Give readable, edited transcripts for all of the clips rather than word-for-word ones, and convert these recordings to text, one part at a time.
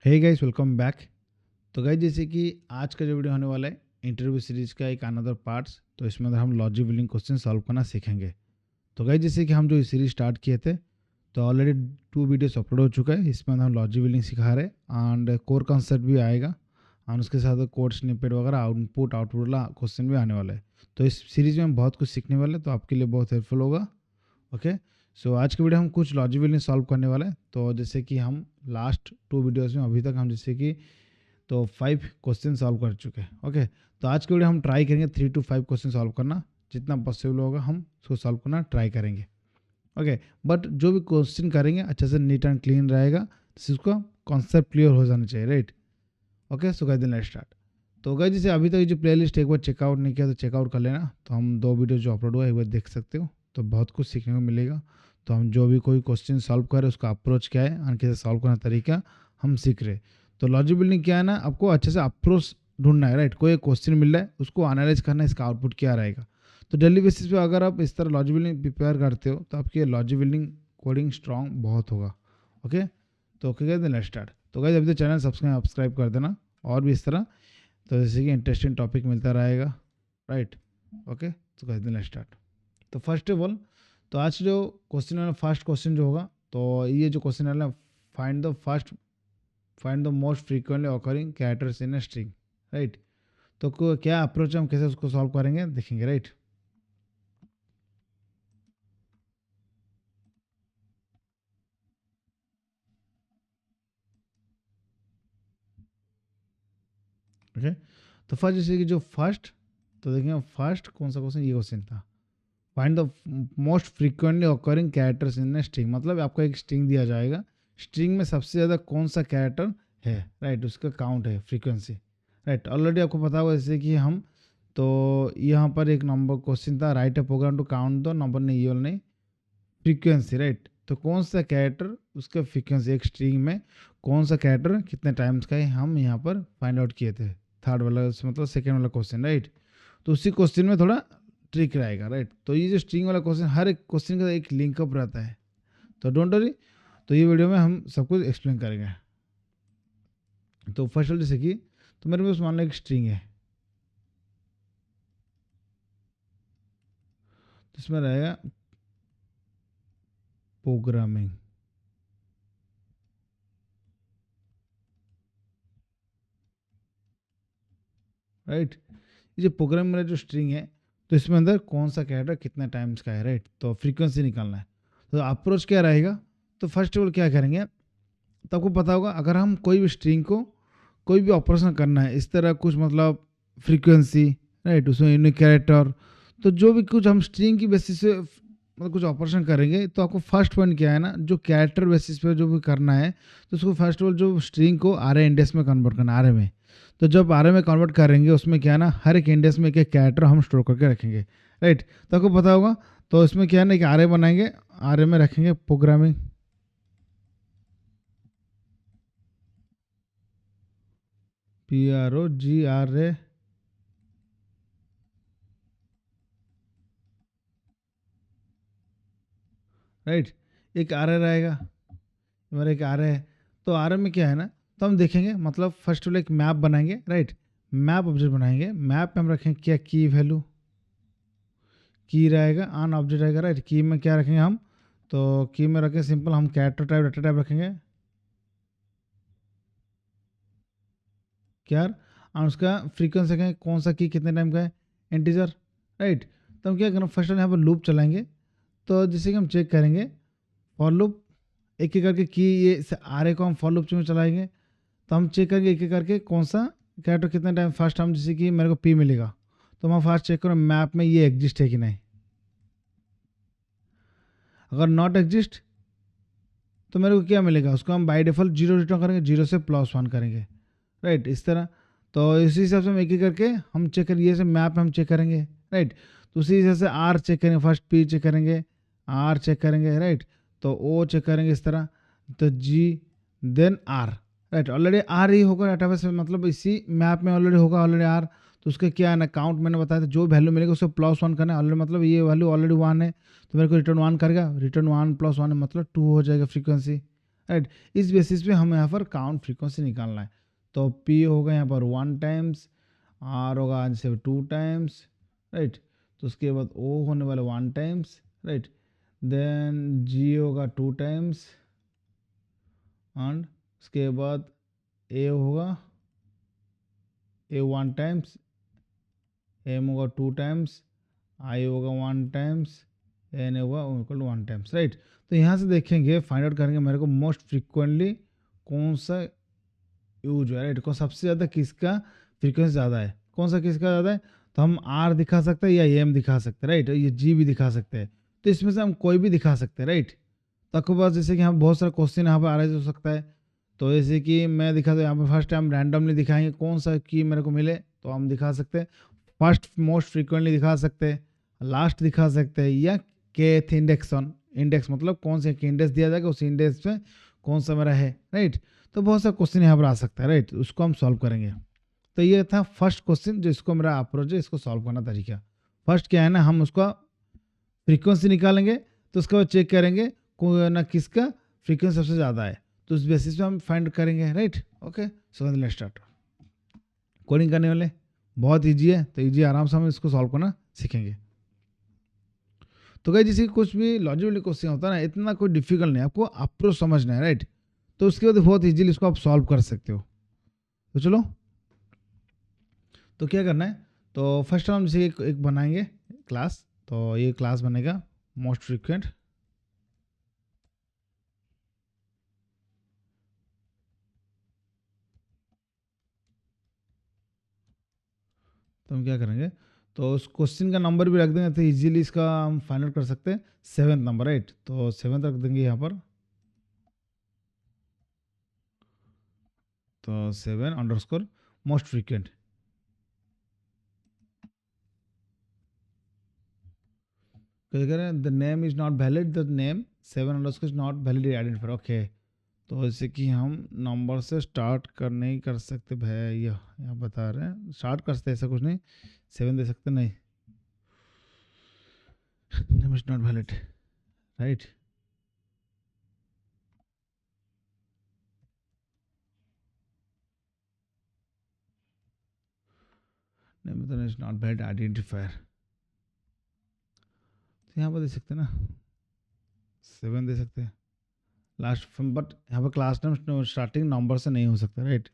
हे guys, welcome back. तो guys, जैसे कि आज का जो वीडियो होने वाला है इंटरव्यू सीरीज का एक अनदर पार्ट्स, तो इसमें अंदर हम लॉजिक बिल्डिंग क्वेश्चन सॉल्व करना सीखेंगे। तो गाइस, जैसे कि हम जो सीरीज स्टार्ट किए थे, तो ऑलरेडी 2 वीडियोस अपलोड हो चुका है। इसमें हम लॉजिक बिल्डिंग सिखा रहे हैं एंड कोर कॉन्सेप्ट भी आएगा और उसके साथ कोड स्निपेट वगैरह आउटपुट वाला क्वेश्चन भी आने वाला है। तो इस सीरीज में हम बहुत कुछ सीखने वाले हैं, तो आपके लिए बहुत हेल्पफुल होगा। ओके, सो आज के वीडियो हम कुछ लॉजिक बिल्डिंग सॉल्व करने वाले हैं। तो जैसे कि हम लास्ट 2 वीडियोस में अभी तक हम जैसे कि तो 5 क्वेश्चन सॉल्व कर चुके हैं। ओके, तो आज के वीडियो हम ट्राई करेंगे 3 to 5 क्वेश्चन सॉल्व करना, जितना पॉसिबल होगा हम उसको सॉल्व करना ट्राई करेंगे। ओके, बट जो भी क्वेश्चन करेंगे अच्छे से नीट एंड क्लीन रहेगा, जिसका कॉन्सेप्ट क्लियर हो जाना चाहिए, right. Okay, so guys let's start. तो गाइस, जैसे अभी तक जो प्लेलिस्ट एक बार चेकआउट नहीं किया तो चेकआउट कर लेना। तो हम 2 वीडियो जो अपलोड हुआ है एक बार देख सकते हो, तो बहुत कुछ सीखने को मिलेगा। तो हम जो भी कोई क्वेश्चन सॉल्व करें उसका अप्रोच क्या है और कैसे सॉल्व करना तरीका हम सीख रहे हैं। तो लॉजिक बिल्डिंग क्या है ना, आपको अच्छे से अप्रोच ढूंढना है, राइट। कोई क्वेश्चन मिल रहा है उसको एनालाइज करना है, इसका आउटपुट क्या रहेगा। तो डेली बेसिस पे अगर आप इस तरह लॉजिक बिल्डिंग प्रिपेयर करते हो तो आपकी लॉजिक बिल्डिंग कोडिंग स्ट्रांग बहुत होगा। ओके, तो ओके गाइस, लेट्स स्टार्ट। तो गाइस, अभी तो चैनल सब्सक्राइब कर देना और भी इस तरह, तो जैसे कि इंटरेस्टिंग टॉपिक मिलता रहेगा, राइट। ओके, तो गाइस लेट्स स्टार्ट। तो फर्स्ट ऑफ ऑल, तो आज जो क्वेश्चन है, फर्स्ट क्वेश्चन जो होगा, तो ये जो क्वेश्चन है ना, find the most frequently occurring characters in a string, right. तो क्या अप्रोच हम कैसे उसको सॉल्व करेंगे देखेंगे, राइट। ओके, तो फर्स्ट जैसे कि जो फर्स्ट, तो देखेंगे फर्स्ट कौन सा क्वेश्चन, ये क्वेश्चन था। Find the most frequently occurring characters in a string, मतलब आपको एक स्ट्रिंग दिया जाएगा, स्ट्रिंग में सबसे ज़्यादा कौन सा कैरेक्टर है, राइट, उसका काउंट है, फ्रीक्वेंसी, राइट। ऑलरेडी आपको पता होगा जैसे कि हम, तो यहाँ पर एक नंबर क्वेश्चन था, write a program to count the number, नहीं ये वाला नहीं, फ्रीक्वेंसी, राइट। तो कौन सा कैरेक्टर उसका फ्रीक्वेंसी, एक स्ट्रिंग में कौन सा कैरेक्टर कितने टाइम्स का है, हम यहाँ पर फाइंड आउट किए थे, थर्ड वाला मतलब सेकेंड वाला क्वेश्चन, राइट। तो उसी क्वेश्चन में थोड़ा ट्रिक रहेगा, राइट। तो ये जो स्ट्रिंग वाला क्वेश्चन, हर एक क्वेश्चन का एक लिंकअप रहता है, तो डोंट वरी। तो ये वीडियो में हम सब कुछ एक्सप्लेन करेंगे। तो फर्स्ट जैसे कि, तो मेरे पास मान लो एक स्ट्रिंग है, तो इसमें रहेगा प्रोग्रामिंग, राइट। ये जो प्रोग्रामिंग मेरा जो स्ट्रिंग है, तो इसमें अंदर कौन सा कैरेक्टर कितने टाइम्स का है, राइट। तो फ्रीक्वेंसी निकालना है। तो अप्रोच क्या रहेगा, तो फर्स्ट ऑफ ऑल क्या करेंगे, तो आपको पता होगा अगर हम कोई भी स्ट्रिंग को कोई भी ऑपरेशन करना है इस तरह कुछ, मतलब फ्रीक्वेंसी, राइट, उसमें यूनिक कैरेक्टर, तो जो भी कुछ हम स्ट्रिंग की बेसिस पे मतलब कुछ ऑपरेशन करेंगे, तो आपको फर्स्ट पॉइंट क्या है ना, जो कैरेक्टर बेसिस पे जो भी करना है, तो उसको फर्स्ट ऑफ ऑल जो स्ट्रिंग को आर इंडेक्स में कन्वर्ट करना, आर में। तो जब आर में कन्वर्ट करेंगे उसमें क्या है ना, हर एक इंडेक्स में एक एक कैरेक्टर हम स्टोर करके रखेंगे, राइट। तो आपको पता होगा, तो इसमें क्या है ना, एक आर बनाएंगे, आर में रखेंगे प्रोग्रामिंग, PROGRA, राइट। एक आर रहेगा, हमारा एक आर है। तो आर में क्या है ना, तो हम देखेंगे, मतलब फर्स्ट वाले एक मैप बनाएंगे, राइट। मैप ऑब्जेक्ट बनाएंगे, मैप में हम रखेंगे क्या, की वैल्यू, की रहेगा, आन ऑब्जेक्ट रहेगा, राइट। की में क्या रखेंगे हम, तो की में रखें सिंपल, हम कैरेक्टर टाइप डाटा टाइप रखेंगे क्या, और उसका फ्रीक्वेंसी रखेंगे कौन सा की कितने टाइम का है, इंटीजर, राइट। तो हम क्या करें, फर्स्ट यहाँ पर लूप चलाएंगे। तो जैसे कि हम चेक करेंगे फॉर लूप, एक एक करके की, ये आर को हम फॉर लूप में चलाएंगे। तो हम चेक करेंगे एक एक करके कौन सा कैरेक्टर कितने टाइम, फर्स्ट हम जैसे कि मेरे को पी मिलेगा, तो मैं फास्ट चेक करूँ मैप में ये एग्जिस्ट है कि नहीं। अगर नॉट एग्जिस्ट तो मेरे को क्या मिलेगा, उसको हम बाई डिफॉल्ट जीरो रिटर्न करेंगे, जीरो से +1 करेंगे, राइट, इस तरह। तो इसी हिसाब से हम एक एक करके हम चेक करेंगे, ये से मैप हम चेक करेंगे, राइट। तो उसी हिसाब से आर चेक करेंगे, फर्स्ट पी चेक करेंगे, आर चेक करेंगे, राइट। तो ओ चेक करेंगे इस तरह, तो जी, then R, right. Already R ही होगा डाटाबेस में, मतलब इसी मैप में ऑलरेडी होगा ऑलरेडी आर। तो उसके क्या है ना, काउंट मैंने बताया था, जो वैल्यू मिलेगा उसको +1 करना है ऑलरेडी, मतलब ये वैल्यू ऑलरेडी 1 है, तो मेरे को रिटर्न 1 करेगा, रिटर्न 1 + 1 मतलब 2 हो जाएगा फ्रीक्वेंसी, राइट। इस बेसिस पे हमें यहाँ पर काउंट फ्रीक्वेंसी निकालना है। तो पी होगा यहाँ पर 1 टाइम्स, आर होगा जैसे 2 टाइम्स, राइट। तो उसके बाद ओ होने वाला 1 टाइम्स, राइट। देन जी होगा 2 टाइम्स, एंड उसके बाद ए होगा ए 1 टाइम्स, एम होगा 2 टाइम्स, आई होगा 1 टाइम्स, एन होगा इक्वल टू 1 टाइम्स, राइट। तो यहाँ से देखेंगे, फाइंड आउट करेंगे मेरे को मोस्ट फ्रिक्वेंटली कौन सा यूज है, राइट। कौन सबसे ज़्यादा किसका फ्रीक्वेंसी ज़्यादा है, कौन सा किसका ज़्यादा है। तो हम आर दिखा सकते हैं या एम दिखा सकते हैं, राइट। ये जी भी दिखा सकते हैं। तो इसमें से हम कोई भी दिखा सकते हैं, राइट। तो आपके पास जैसे कि हम बहुत सारा क्वेश्चन यहाँ पर अरेंज हो सकता है। तो जैसे कि मैं दिखा तो यहाँ पर फर्स्ट टाइम रैंडमली दिखाएंगे कौन सा की मेरे को मिले, तो हम दिखा सकते हैं फर्स्ट मोस्ट फ्रीक्वेंटली दिखा सकते हैं, लास्ट दिखा सकते हैं, या केथ इंडेक्स ऑन, इंडेक्स मतलब कौन से इंडेक्स दिया जाएगा उस इंडेक्स में कौन सा मेरा है, राइट। तो बहुत सा क्वेश्चन यहाँ पर आ सकता है, राइट। उसको हम सॉल्व करेंगे। तो ये था फर्स्ट क्वेश्चन, जो इसको मेरा अप्रोच है इसको सॉल्व करना तरीका। फर्स्ट क्या है ना, हम उसका फ्रीक्वेंसी निकालेंगे, तो उसके बाद चेक करेंगे कोई ना किसका फ्रीक्वेंसी सबसे ज़्यादा है, तो उस बेसिस पे हम फाइंड करेंगे, right. Okay, so let's start. Coding करने वाले बहुत ईजी है, तो ईजी आराम से हम इसको सॉल्व करना सीखेंगे। तो गाइस जैसे कुछ भी लॉजिकल क्वेश्चन होता है ना, इतना कोई डिफिकल्ट नहीं, आपको अप्रोच समझना है, राइट। तो उसके बाद बहुत इजीली इसको आप सॉल्व कर सकते हो। तो चलो, तो क्या करना है, तो फर्स्ट हम जैसे एक बनाएंगे क्लास। तो ये क्लास बनेगा मोस्ट फ्रीक्वेंट, तो हम क्या करेंगे, तो उस क्वेश्चन का नंबर भी रख देंगे, तो इजीली इसका हम फाइंड आउट कर सकते हैं 7th नंबर, राइट। तो 7th रख देंगे यहाँ पर। तो 7 मोस्ट फ्रीक्वेंट, क्या कह रहे हैं, the name is not valid, the name 7 is not valid identifier, okay. तो जैसे कि हम नंबर से स्टार्ट कर नहीं कर सकते भैया, यहाँ बता रहे हैं स्टार्ट कर सकते, ऐसा कुछ नहीं, 7 दे सकते नहीं, name is not valid, right. Name is not valid identifier, तो यहाँ पर दे सकते ना 7 दे सकते हैं लास्ट, बट यहाँ पर क्लास नेम स्टार्टिंग नंबर से नहीं हो सकता, राइट।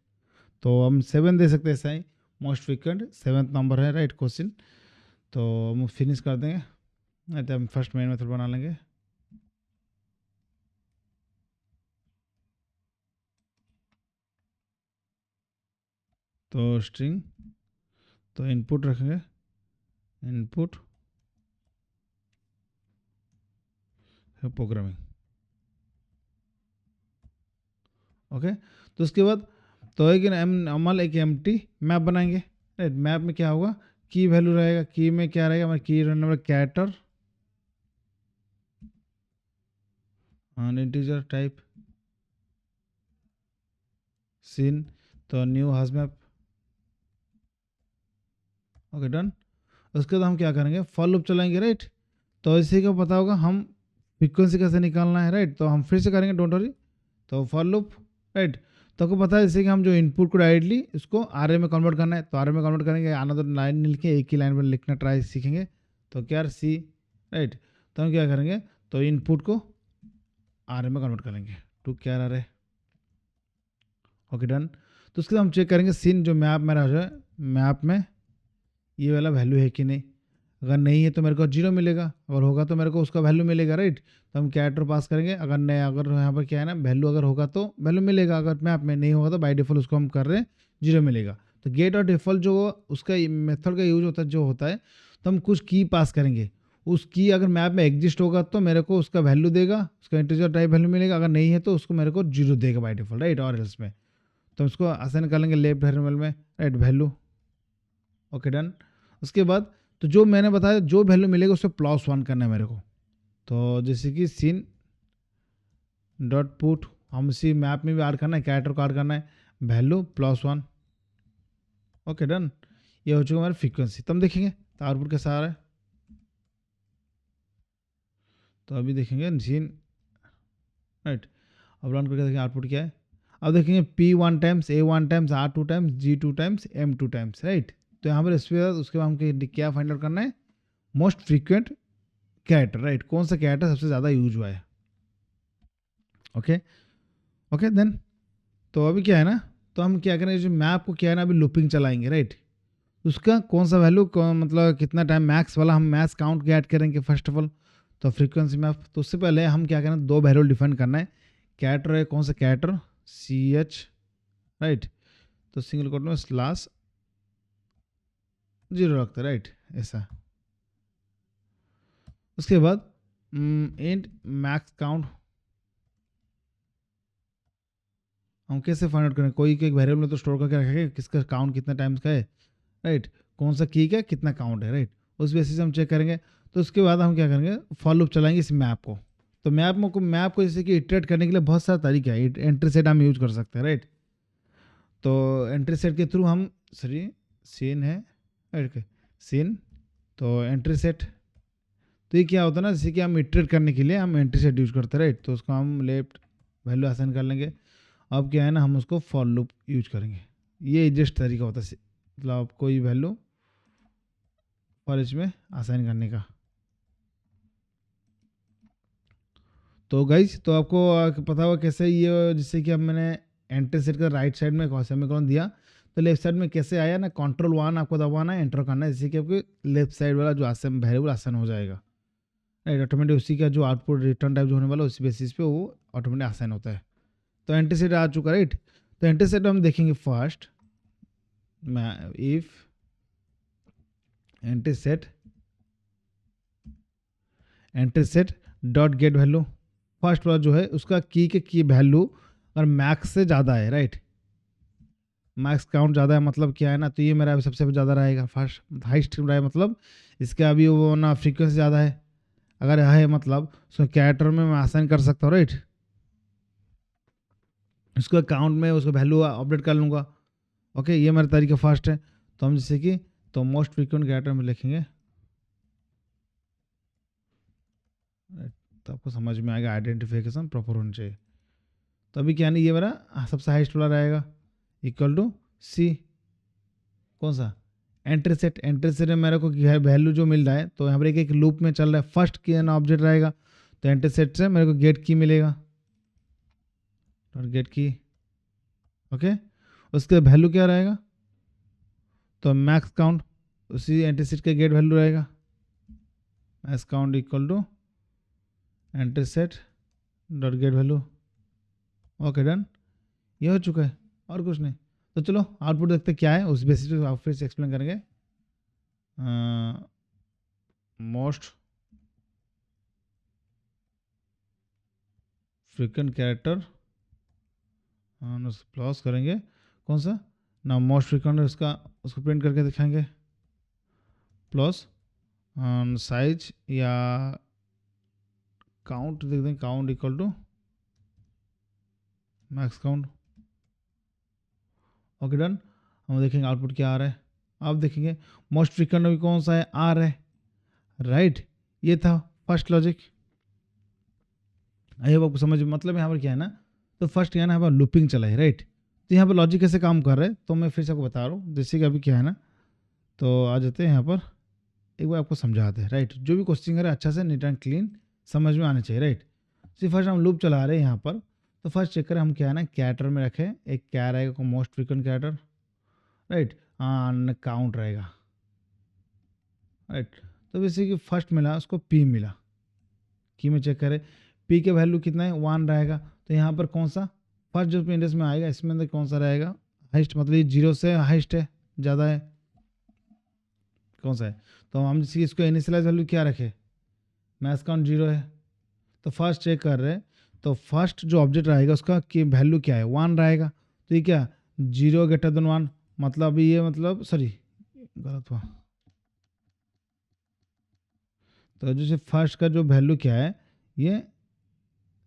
तो हम 7 दे सकते हैं, ऐसा ही मोस्ट फ्रिक्वेंट 7th नंबर है, राइट क्वेश्चन। तो हम फिनिश कर देंगे, तो हम फर्स्ट मेन मेथड बना लेंगे। तो स्ट्रिंग, तो इनपुट रखेंगे, इनपुट प्रोग्रामिंग, ओके। तो उसके बाद तो एक नॉर्मल एक एम्प्टी मैप बनाएंगे, राइट। मैप में क्या होगा, की वैल्यू रहेगा, की में क्या रहेगा, हमारा की रहने वाला कैरेक्टर और इंटीजर टाइप सीन, तो new house map, okay done. उसके बाद हम क्या करेंगे, फॉर लूप चलाएंगे, राइट। तो इसी को पता होगा हम फ्रीक्वेंसी कैसे निकालना है, राइट। तो हम फिर से करेंगे, डोंट वरी। तो फॉर लूप, राइट। तो आपको पता है जैसे कि हम जो इनपुट को डायरेक्टली इसको आरए में कन्वर्ट करना है, तो आरए में कन्वर्ट करेंगे, अनदर लाइन लिखे, एक ही लाइन पर लिखना ट्राई सीखेंगे। तो क्या सी, राइट। तो हम क्या करेंगे, तो इनपुट को आरए में कन्वर्ट करेंगे टू क्या आ रहा है, ओके डन। तो उसके बाद हम चेक करेंगे सीन जो मैप मेरा जो है, मैप में ये वाला वैल्यू है कि नहीं। अगर नहीं है तो मेरे को 0 मिलेगा, अगर होगा तो मेरे को उसका वैल्यू मिलेगा, राइट। तो हम कैरेक्टर पास करेंगे, अगर नहीं, अगर यहाँ पर क्या है ना वैल्यू अगर होगा तो वैल्यू मिलेगा, अगर मैप में नहीं होगा तो बाय डिफॉल्ट उसको हम कर रहे हैं 0 मिलेगा। तो गेट और डिफॉल्ट जो उसका मेथड का यूज होता है जो होता है, तो हम कुछ की पास करेंगे, उस की अगर मैप में एग्जिस्ट होगा तो मेरे को उसका वैल्यू देगा, उसका इंटीजर टाइप वैल्यू मिलेगा, अगर नहीं है तो उसको मेरे को 0 देगा बाय डिफॉल्ट, राइट। और एल्स में तो उसको असाइन कर लेंगे लेफ्ट वेरिएबल में, राइट, वैल्यू, ओके डन। उसके बाद तो जो मैंने बताया जो वैल्यू मिलेगा उससे +1 करना है मेरे को। तो जैसे कि सीन डॉट पुट, हम इसी मैप में भी ऐड करना है, कैरेक्टर को ऐड करना है, वैल्यू +1, ओके डन। ये हो चुका हमारा फ्रीक्वेंसी। तो हम देखेंगे तो आउटपुट कैसा आ रहा है। तो अभी देखेंगे सीन, राइट। अब रन करके देखेंगे आउटपुट क्या है। अब देखेंगे P1 times A1 times R2 times G2 times M2 times, right. तो यहाँ पर उसके बाद हमको क्या फाइंड आउट करना है, मोस्ट फ्रीक्वेंट कैरेक्टर, राइट, कौन सा कैरेक्टर सबसे ज़्यादा यूज हुआ है। ओके ओके देन, तो अभी क्या है ना, तो हम क्या करेंगे, जो मैप को क्या है ना अभी लूपिंग चलाएंगे, राइट। उसका कौन सा वैल्यू मतलब कितना टाइम मैक्स वाला हम मैक्स काउंट के ऐड करेंगे फर्स्ट ऑफ ऑल, तो फ्रीक्वेंसी मैप। तो उससे पहले हम क्या करें, दो वैल्यू डिफाइन करना है। कैरेक्टर है, कौन सा कैरेक्टर, CH, राइट। तो सिंगल कोट में स्लैश 0 रखते हैं, राइट, ऐसा। उसके बाद इंट मैक्स काउंट हम कैसे फाइंड आउट करें, कोई एक वेरिएबल में तो स्टोर करके रखेंगे किसका काउंट कितना टाइम्स का है, राइट, कौन सा की का कितना काउंट है, राइट, उस बेसिस से हम चेक करेंगे। तो उसके बाद हम क्या करेंगे, फॉर लूप चलाएंगे इस मैप को। तो मैप को जैसे कि इटरेट करने के लिए बहुत सारा तरीका है, एंट्री सेट हम यूज कर सकते हैं, राइट। तो एंट्री सेट के थ्रू हम सीन है, राइट, सीन, तो एंट्री सेट, तो ये क्या होता है ना, जैसे कि हम इटरेट करने के लिए हम एंट्री सेट यूज करते हैं, राइट। तो उसको हम लेफ्ट वैल्यू असाइन कर लेंगे। अब क्या है ना, हम उसको फॉर लूप यूज करेंगे। ये जस्ट तरीका होता है, मतलब कोई वैल्यू फॉर इच में असाइन करने का। तो गाइज, तो आपको पता होगा कैसे ये, जिससे कि अब मैंने एंट्री सेट का राइट साइड में सेमीकोलन दिया, तो लेफ्ट साइड में कैसे आया ना, Ctrl+1 आपको दबाना है, एंटर करना है, जिससे कि आपके लेफ्ट साइड वाला जो आसन वेरिएबल आसान हो जाएगा, राइट। ऑटोमेटिक उसी का जो आउटपुट रिटर्न टाइप जो होने वाला उसी बेसिस पे वो ऑटोमेटिक आसान होता है। तो एंट्री सेट आ चुका, राइट। तो एंट्री सेट हम देखेंगे first, if entry set dot get value, first वाला जो है उसका की वैल्यू अगर मैक्स से ज़्यादा है, राइट, मैक्स काउंट ज़्यादा है, मतलब क्या है ना, तो ये मेरा अभी सबसे ज़्यादा रहेगा, फर्स्ट हाईएस्ट रहा है, मतलब इसका अभी वो ना फ्रीक्वेंसी ज़्यादा है। अगर है मतलब उसको कैरेक्टर में मैं आसाइन कर सकता हूँ, राइट, उसको काउंट में उसको वैल्यू अपडेट कर लूँगा। ओके, ये मेरा तरीका फर्स्ट है। तो हम जैसे कि तो मोस्ट फ्रीक्वेंट कैरेक्टर में लिखेंगे, तो आपको समझ में आएगा, आइडेंटिफिकेशन प्रॉपर होनी चाहिए। तो अभी क्या नहीं, ये मेरा सबसे हाईएस्ट वाला रहेगा, इक्वल टू C, कौन सा, एंट्री सेट में मेरे को वैल्यू जो मिल रहा है, तो यहाँ पर एक लूप में चल रहा है, फर्स्ट की ना ऑब्जेक्ट रहेगा, तो एंट्री सेट से मेरे को गेट की मिलेगा, गेट की। ओके, उसके वैल्यू क्या रहेगा, तो मैक्स काउंट, उसी एंट्री सेट का गेट वैल्यू रहेगा, max count equal to entry set dot get value. Okay done, ये हो चुका है, और कुछ नहीं। तो चलो आउटपुट देखते क्या है, उस बेसिस पे आप फिर से एक्सप्लेन करेंगे। मोस्ट फ्रीक्वेंट कैरेक्टर प्लस करेंगे, कौन सा ना मोस्ट फ्रीक्वेंट, उसको प्रिंट करके दिखाएंगे, प्लस साइज या काउंट देख दें, count equal to max count. Okay done, हम देखेंगे आउटपुट क्या आ रहा है। आप देखेंगे मोस्ट फ्रीक्वेंट अभी कौन सा है, आर है, राइट। ये था फर्स्ट लॉजिक। आई होप आपको समझ में, मतलब यहाँ पर क्या है ना, तो फर्स्ट यहाँ पर लूपिंग चला है, राइट। तो यहाँ पर लॉजिक कैसे काम कर रहा है, तो मैं फिर से आपको बता रहा हूँ, जैसे कि अभी क्या है ना, तो आ जाते हैं यहाँ पर, एक बार आपको समझाते हैं, राइट। जो भी क्वेश्चन है अच्छा से नीट एंड क्लीन समझ में आने चाहिए, राइट। सिर्फ फर्स्ट हम लूप चला रहे हैं यहाँ पर, तो फर्स्ट चेक करें हम क्या है ना, कैरेक्टर में रखें, एक क्या रहेगा most frequent character, right, count रहेगा, राइट। तो वैसे कि फर्स्ट मिला उसको P मिला, की में चेक करें P के वैल्यू कितना है, 1 रहेगा। तो यहाँ पर कौन सा फर्स्ट जो इंडेक्स में आएगा, इसमें अंदर कौन सा रहेगा, हाइस्ट, मतलब ये 0 से हाइस्ट है, ज़्यादा है, कौन सा है। तो हम जैसे इसको इनिशियलाइज वैल्यू क्या रखे, मैक्स काउंट 0 है, तो फर्स्ट चेक कर रहे हैं, तो फर्स्ट जो ऑब्जेक्ट रहेगा उसका की वैल्यू क्या है, 1 रहेगा। तो ये क्या 0 ग्रेटर देन 1, मतलब ये मतलब सॉरी गलत हुआ, तो जैसे फर्स्ट का जो वैल्यू क्या है, ये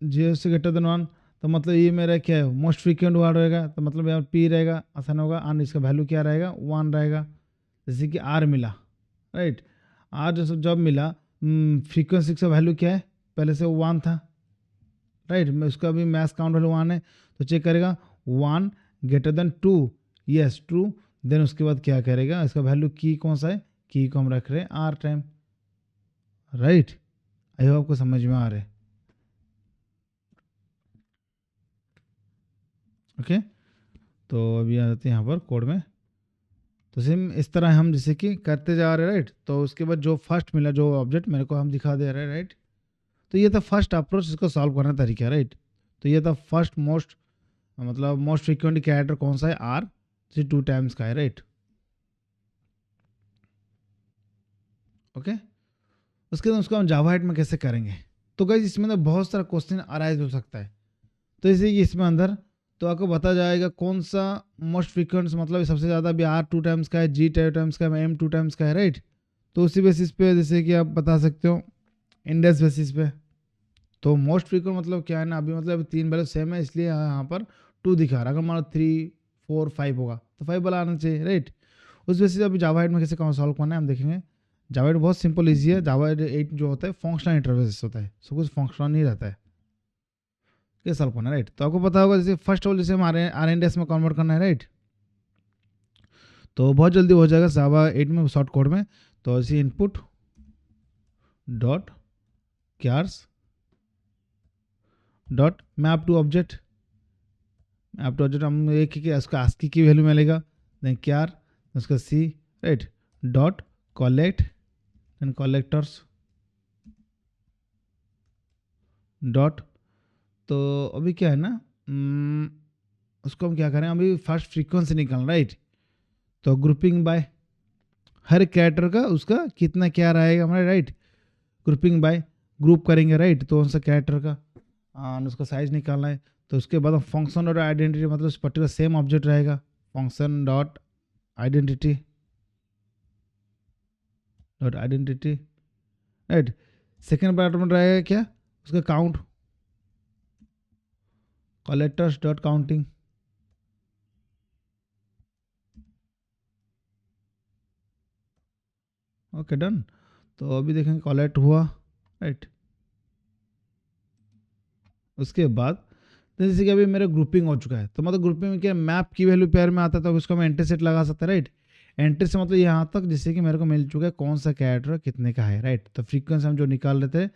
0 से ग्रेटर देन 1, तो मतलब ये मेरा क्या है मोस्ट फ्रीक्वेंट वर्ड रहेगा, तो मतलब यहाँ P रहेगा, आसान होगा। और इसका वैल्यू क्या रहेगा, 1 रहेगा। जैसे कि R मिला, राइट, R जब मिला फ्रीक्वेंसी का वैल्यू क्या है, पहले से 1 था, राइट, मैं उसका भी मैक्स काउंट वैल्यू 1 है तो चेक करेगा 1 greater than 2, yes true, then उसके बाद क्या करेगा, इसका वैल्यू की कौन सा है, की को हम रख रहे हैं R time, right. I hope आपको समझ में आ रहा है, ओके। तो अभी आ जाते हैं यहाँ पर कोड में, तो सेम इस तरह हम जैसे कि करते जा रहे हैं, राइट। तो उसके बाद जो फर्स्ट मिला जो ऑब्जेक्ट मेरे को हम दिखा दे रहे हैं, राइट। तो ये था फर्स्ट अप्रोच इसको सॉल्व करने का तरीका, राइट। तो ये था फर्स्ट मोस्ट, मतलब मोस्ट फ्रीक्वेंट कैरेक्टर कौन सा है, आर, जो 2 टाइम्स का है, राइट, ओके। उसके बाद उसको हम जावा हाइट में कैसे करेंगे, तो गाइस इसमें तो बहुत सारा क्वेश्चन अराइज हो सकता है। तो इसे कि इसमें अंदर तो आपको बता जाएगा कौन सा मोस्ट फ्रीक्वेंट, मतलब सबसे ज़्यादा भी आर 2 टाइम्स का है, जी 2 टाइम्स का है, एम 2 टाइम्स का है, राइट। तो उसी बेसिस पे जैसे कि आप बता सकते हो इंडेक्स बेसिस पे। तो मोस्ट फ्रीक्वेंट मतलब क्या है ना, अभी मतलब 3 वैल्यू सेम है इसलिए यहाँ पर 2 दिखा रहा है। अगर मान लो 3 4 5 होगा तो 5 वाला आना चाहिए, राइट। उस बेसिस अभी जावा 8 में कैसे सॉल्व करना है हम देखेंगे। जावा 8 बहुत सिंपल ईजी है। जावा 8 जो होता है फंक्शनल इंटरफेस होता है, सब कुछ फंक्शनल नहीं रहता है, कैसे सॉल्व करना है, राइट। तो आपको पता होगा जैसे फर्स्ट ऑफ ऑल जैसे हमारे आर एन में कन्वर्ट करना है, राइट। तो बहुत जल्दी हो जाएगा जावा 8 में शॉर्ट कोड में। तो ऐसे input dot chars dot map to object, map to object हम एक ही उसका आस्की की वैल्यू मिलेगा, देन क्यार उसका C, right, dot collect, then collectors dot. तो अभी क्या है ना, उसको हम क्या करें, अभी फर्स्ट फ्रीक्वेंसी निकालना, राइट। तो ग्रुपिंग बाय हर कैरेक्टर का उसका कितना क्या रहेगा हमारे, राइट। ग्रुपिंग बाय ग्रुप करेंगे, राइट। तो कौन सा कैरेक्टर का उसका साइज निकालना है। तो उसके बाद हम फंक्शन डॉट आइडेंटिटी, मतलब उस पर्टिकुलर सेम ऑब्जेक्ट रहेगा, function dot identity right. Second part में रहेगा क्या, उसका count, collectors dot counting, okay done. तो अभी देखेंगे कलेक्ट हुआ, राइट। उसके बाद तो जैसे कि अभी मेरा ग्रुपिंग हो चुका है, तो मतलब ग्रुपिंग में क्या मैप की वैल्यू पेयर में आता है, तो उसको हम एंट्री सेट लगा सकते हैं, राइट। एंट्री से मतलब यहाँ तक जैसे कि मेरे को मिल चुका है कौन सा कैरेक्टर कितने का है, राइट। तो फ्रीक्वेंसी हम जो निकाल रहे थे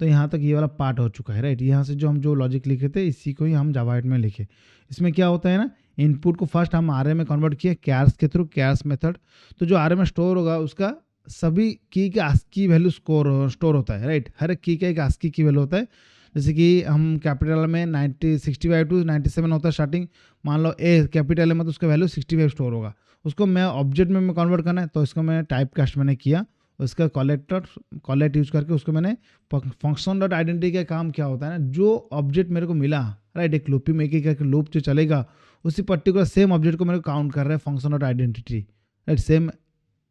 तो यहाँ तक ये वाला पार्ट हो चुका है, राइट। यहाँ से जो हम जो लॉजिक लिखे थे इसी को ही हम जावा 8 में लिखे। इसमें क्या होता है ना, इनपुट को फर्स्ट हम आर में कन्वर्ट किए कैर्स के थ्रू, कैर्स मेथड। तो जो आर में स्टोर होगा उसका सभी की का आस्की वैल्यू स्टोर होता है, राइट। हर एक की का एक आस्की की वैल्यू होता है। जैसे कि हम कैपिटल में 65 टू 97 होता है स्टार्टिंग, मान लो ए कैपिटल है मतलब उसका वैल्यू 65 स्टोर होगा। उसको मैं ऑब्जेक्ट में कन्वर्ट करना है तो इसको मैं टाइप कास्ट मैंने किया, उसका कॉलेक्ट यूज करके उसको मैंने फंक्शन डॉट आइडेंटिटी का काम क्या होता है ना, जो ऑब्जेक्ट मेरे को मिला, राइट, एक लूपी में एक लूप जो चलेगा उसी पर्टिकुलर सेम ऑब्जेक्ट को मेरे को काउंट कर रहा है function dot identity, right. Same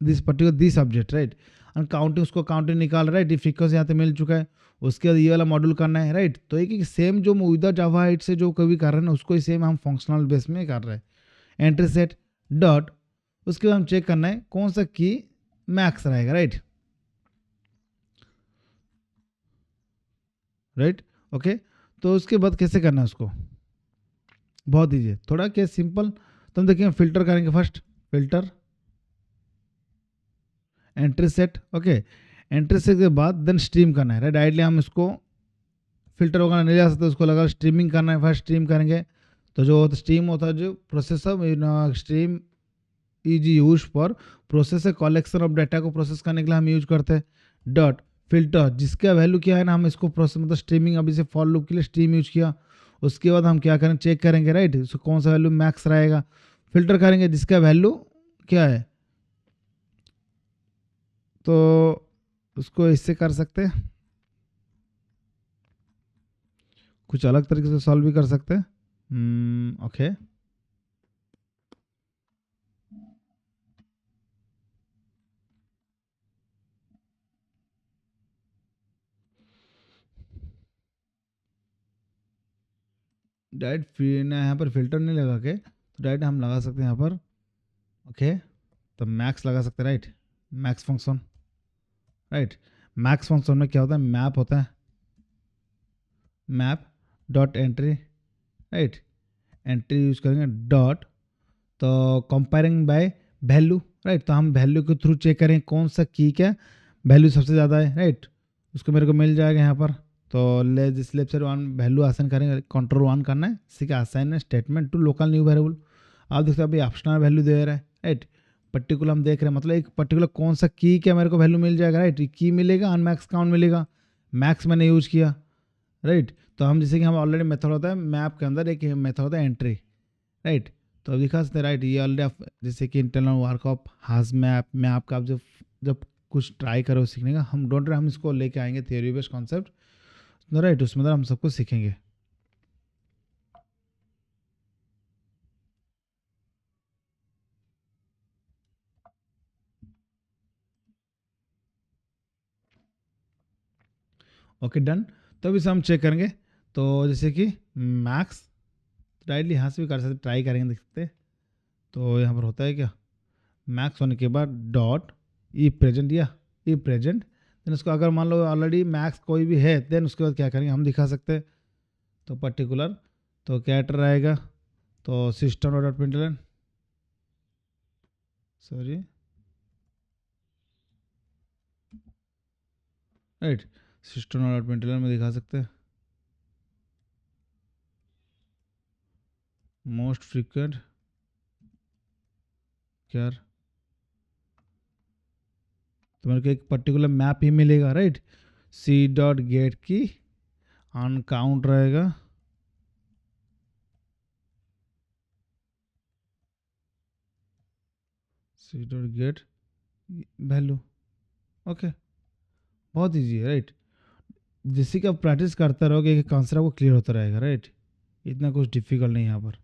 this particular this object, right. और काउंटिंग उसको काउंटिंग निकाल रहा है, राइट। फ्रीक्वेंसी यहाँ पे मिल चुका है। उसके बाद ये वाला मॉड्यूल करना है, राइट। तो एक सेम जो विदाउट जावा 8 से जो कभी कर रहे हैं ना उसको ही सेम हम फंक्शनल बेस में कर रहे हैं। एंट्री सेट डॉट, उसके बाद हम चेक करना है कौन सा की मैक्स रहेगा, राइट, राइट, ओके। तो उसके बाद कैसे करना है उसको, बहुत ईजी है, थोड़ा क्या सिंपल। तो हम देखेंगे फिल्टर करेंगे first, filter entry set, okay. Entry set के बाद देन स्ट्रीम करना है, राइट। डायरेक्टली हम इसको फिल्टर वगैरह नहीं जा सकते, उसको लगा स्ट्रीमिंग करना है, फर्स्ट स्ट्रीम करेंगे। तो जो स्ट्रीम होता है जो processor stream is use for process collection of data को प्रोसेस करने के लिए हम यूज करते हैं। डॉट फिल्टर जिसका वैल्यू क्या है ना, हम इसको प्रोसेस मतलब स्ट्रीमिंग अभी से फॉर लूप के लिए स्ट्रीम यूज किया। उसके बाद हम क्या करें, चेक करेंगे, राइट, उसको कौन सा वैल्यू मैक्स रहेगा, फिल्टर करेंगे जिसका वैल्यू क्या है। तो उसको इससे कर सकते हैं, कुछ अलग तरीके से सॉल्व भी कर सकते हैं, ओके। डायरेक्ट यहाँ पर फिल्टर नहीं लगा के तो डायरेक्ट हम लगा सकते हैं यहाँ पर, ओके। तो मैक्स लगा सकते हैं, right, max function, right. Max function में क्या होता है, मैप होता है, map dot entry, right, entry use करेंगे डॉट, तो कंपेयरिंग बाय वैल्यू, राइट, तो हम वैल्यू के थ्रू चेक करें कौन सा की क्या वैल्यू सबसे ज़्यादा है, राइट, उसको मेरे को मिल जाएगा यहाँ पर। तो left side one value assign करेंगे, कंट्रोल वन करना है, इसी का assign statement to local new variable. आप देखते हो अभी ऑप्शनल वैल्यू दे रहा है, राइट, पर्टिकुलर हम देख रहे हैं, मतलब एक पर्टिकुलर कौन सा की क्या मेरे को वैल्यू मिल जाएगा, राइट, की मिलेगा, अनमैक्स काउंट मिलेगा, मैक्स मैंने यूज किया, राइट। तो हम जैसे कि हम ऑलरेडी मेथड होता है मैप के अंदर, एक मेथड होता है एंट्री, राइट, तो अब दिखा सकते हैं, राइट, ये ऑलरेडी आप जैसे कि इंटरनल वर्क ऑफ हाज मैप में आपका आप जब जब कुछ ट्राई करो सीखने का, हम डोंट हम इसको लेके आएंगे थियोरी बेस्ड कॉन्सेप्ट, राइट, उसमें हम सबको सीखेंगे। Okay done. तो अभी से हम चेक करेंगे, तो जैसे कि मैक्स राइटली यहाँ से भी कर सकते, ट्राई करेंगे, देख सकते हैं। तो यहाँ पर होता है क्या, मैक्स होने के बाद डॉट ई प्रेजेंट या ई प्रेजेंट, देन उसको अगर मान लो ऑलरेडी मैक्स कोई भी है, देन उसके बाद क्या करेंगे हम दिखा सकते हैं, तो पर्टिकुलर, तो कैरेक्टर आएगा, तो system dot println, sorry, right, system dot println में दिखा सकते हैं मोस्ट फ्रीक्वेंट क्या, तो मेरे को एक पर्टिकुलर मैप ही मिलेगा, right, C dot get key on count रहेगा, C dot get value, okay, बहुत ईजी है, राइट, जैसे कि आप प्रैक्टिस करते रहोगे कि कॉन्सेप्ट आपको क्लियर होता रहेगा, राइट, इतना कुछ डिफिकल्ट नहीं है यहाँ पर।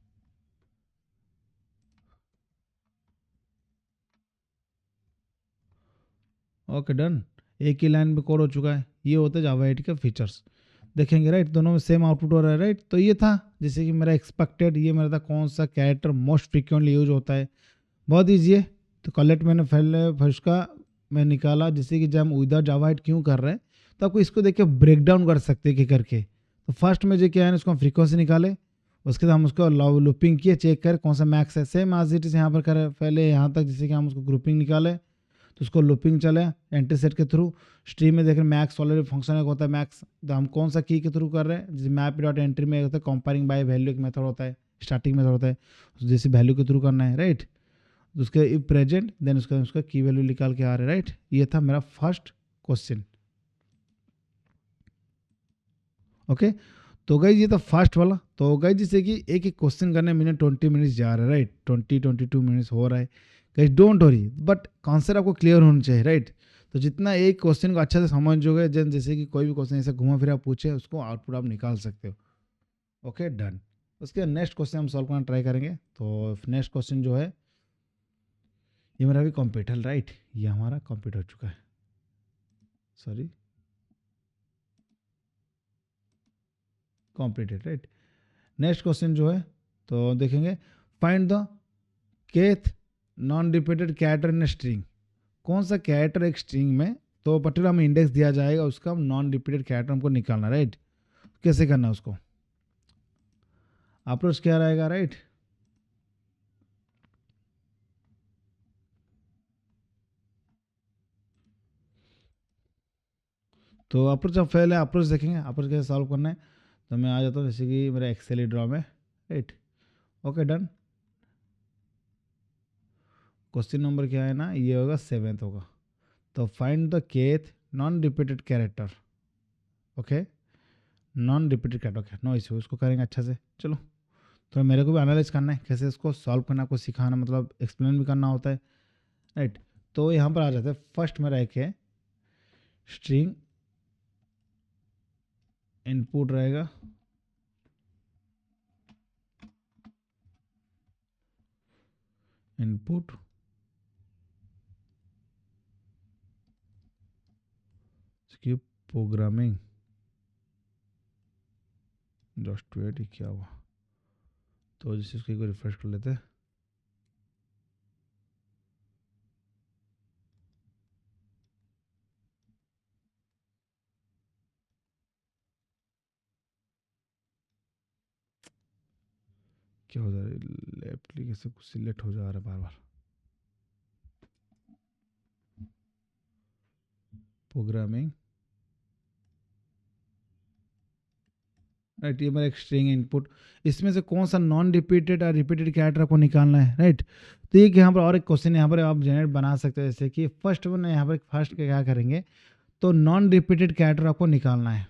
ओके डन, एक ही लाइन में कोड हो चुका है, ये होता है जावा 8 का फीचर्स, देखेंगे, राइट, दोनों में सेम आउटपुट हो रहा है, राइट, तो ये था जैसे कि मेरा एक्सपेक्टेड, ये मेरा था कौन सा कैरेक्टर मोस्ट फ्रिक्वेंटली यूज होता है, बहुत ईजी है। तो कलेक्ट मैंने पहले फर्स्ट का मैं निकाला, जैसे कि जब हम विदाउट जावा 8 क्यों कर रहे हैं, तो आपको इसको देख के ब्रेक डाउन कर सकते हैं कि करके, तो फर्स्ट में जो क्या है उसको हम फ्रीक्वेंसी निकाले, उसके बाद हम उसको लूपिंग किए, चेक करें कौन सा मैक्स है, सेम एज इट इज यहाँ पर करें पहले यहाँ तक, जैसे कि हम उसको ग्रुपिंग निकाले, तो उसको लूपिंग चले एंट्री सेट के थ्रू, स्ट्रीम में देख रहे मैक्स ऑलरेडी फंक्शन एक होता है मैक्स, तो हम कौन सा की के थ्रू कर रहे हैं, जैसे मैप डॉट एंट्री में होता है कंपेयरिंग बाय वैल्यू, एक मेथड होता है, स्टार्टिंग मेथड होता है, जैसे वैल्यू के थ्रू करना है, राइट, उसके इफ प्रेजेंट, देन उसका उसका की वैल्यू निकाल के आ रहा है, राइट, ये था मेरा फर्स्ट क्वेश्चन। ओके, तो गाइज ये था फर्स्ट वाला, तो गाइज जैसे कि एक एक क्वेश्चन करने में 20 मिनट्स जा रहा है, राइट, 22 मिनट्स हो रहा है, guys don't worry, but concept आपको क्लियर होना चाहिए, राइट, तो जितना एक क्वेश्चन को अच्छे से समझोगे, जैसे कि कोई भी क्वेश्चन ऐसे घुमा फिरा पूछे, उसको आउटपुट आप निकाल सकते हो। ओके डन, उसके नेक्स्ट क्वेश्चन हम सॉल्व करना ट्राई करेंगे, तो नेक्स्ट क्वेश्चन जो है, ये मेरा भी कंप्यूटर, राइट, ये हमारा कंप्लीट हो चुका है, sorry, completed, right. Next question जो है, तो देखेंगे, find the kth non repeated character in string, कौन सा कैरेक्टर एक स्ट्रिंग में, तो पर्टिकुलर हमें इंडेक्स दिया जाएगा, उसका नॉन रिपीटेड कैरेक्टर हमको निकालना, राइट, कैसे करना है उसको, अप्रोच क्या रहेगा, राइट, तो अप्रोच हम पहले अप्रोच देखेंगे, अप्रोच कैसे सॉल्व करना है, तो मैं आ जाता हूँ जैसे कि मेरा एक्सेल ड्रॉ में, right, okay done, question number क्या है ना, ये होगा 7th होगा, तो find the kth non repeated character, okay, non repeated character, okay, no issue, उसको करेंगे अच्छा से, चलो, तो मेरे को भी एनालाइज करना है कैसे इसको सॉल्व करना, आपको सिखाना, मतलब एक्सप्लेन भी करना होता है, राइट, तो यहाँ पर आ जाते हैं, फर्स्ट मेरा एक है स्ट्रिंग इनपुट रहेगा, इनपुट इसकी प्रोग्रामिंग, जस्ट वेट, क्या हुआ, तो जैसे इसको रिफ्रेश कर लेते हैं, क्या हो जा रहा है, एप्लीकेशन कुछ सिलेक्ट हो जा रहा है बार बार। प्रोग्रामिंग, राइट, ये मेरा एक स्ट्रिंग इनपुट, इसमें से कौन सा नॉन रिपीटेड और रिपीटेड कैरेक्टर आपको निकालना है, राइट। तो ये यहाँ पर और एक क्वेश्चन यहाँ पर आप जनरेट बना सकते हो, जैसे कि फर्स्ट वन यहाँ पर फर्स्ट क्या करेंगे, तो नॉन रिपीटेड कैरेक्टर आपको निकालना है,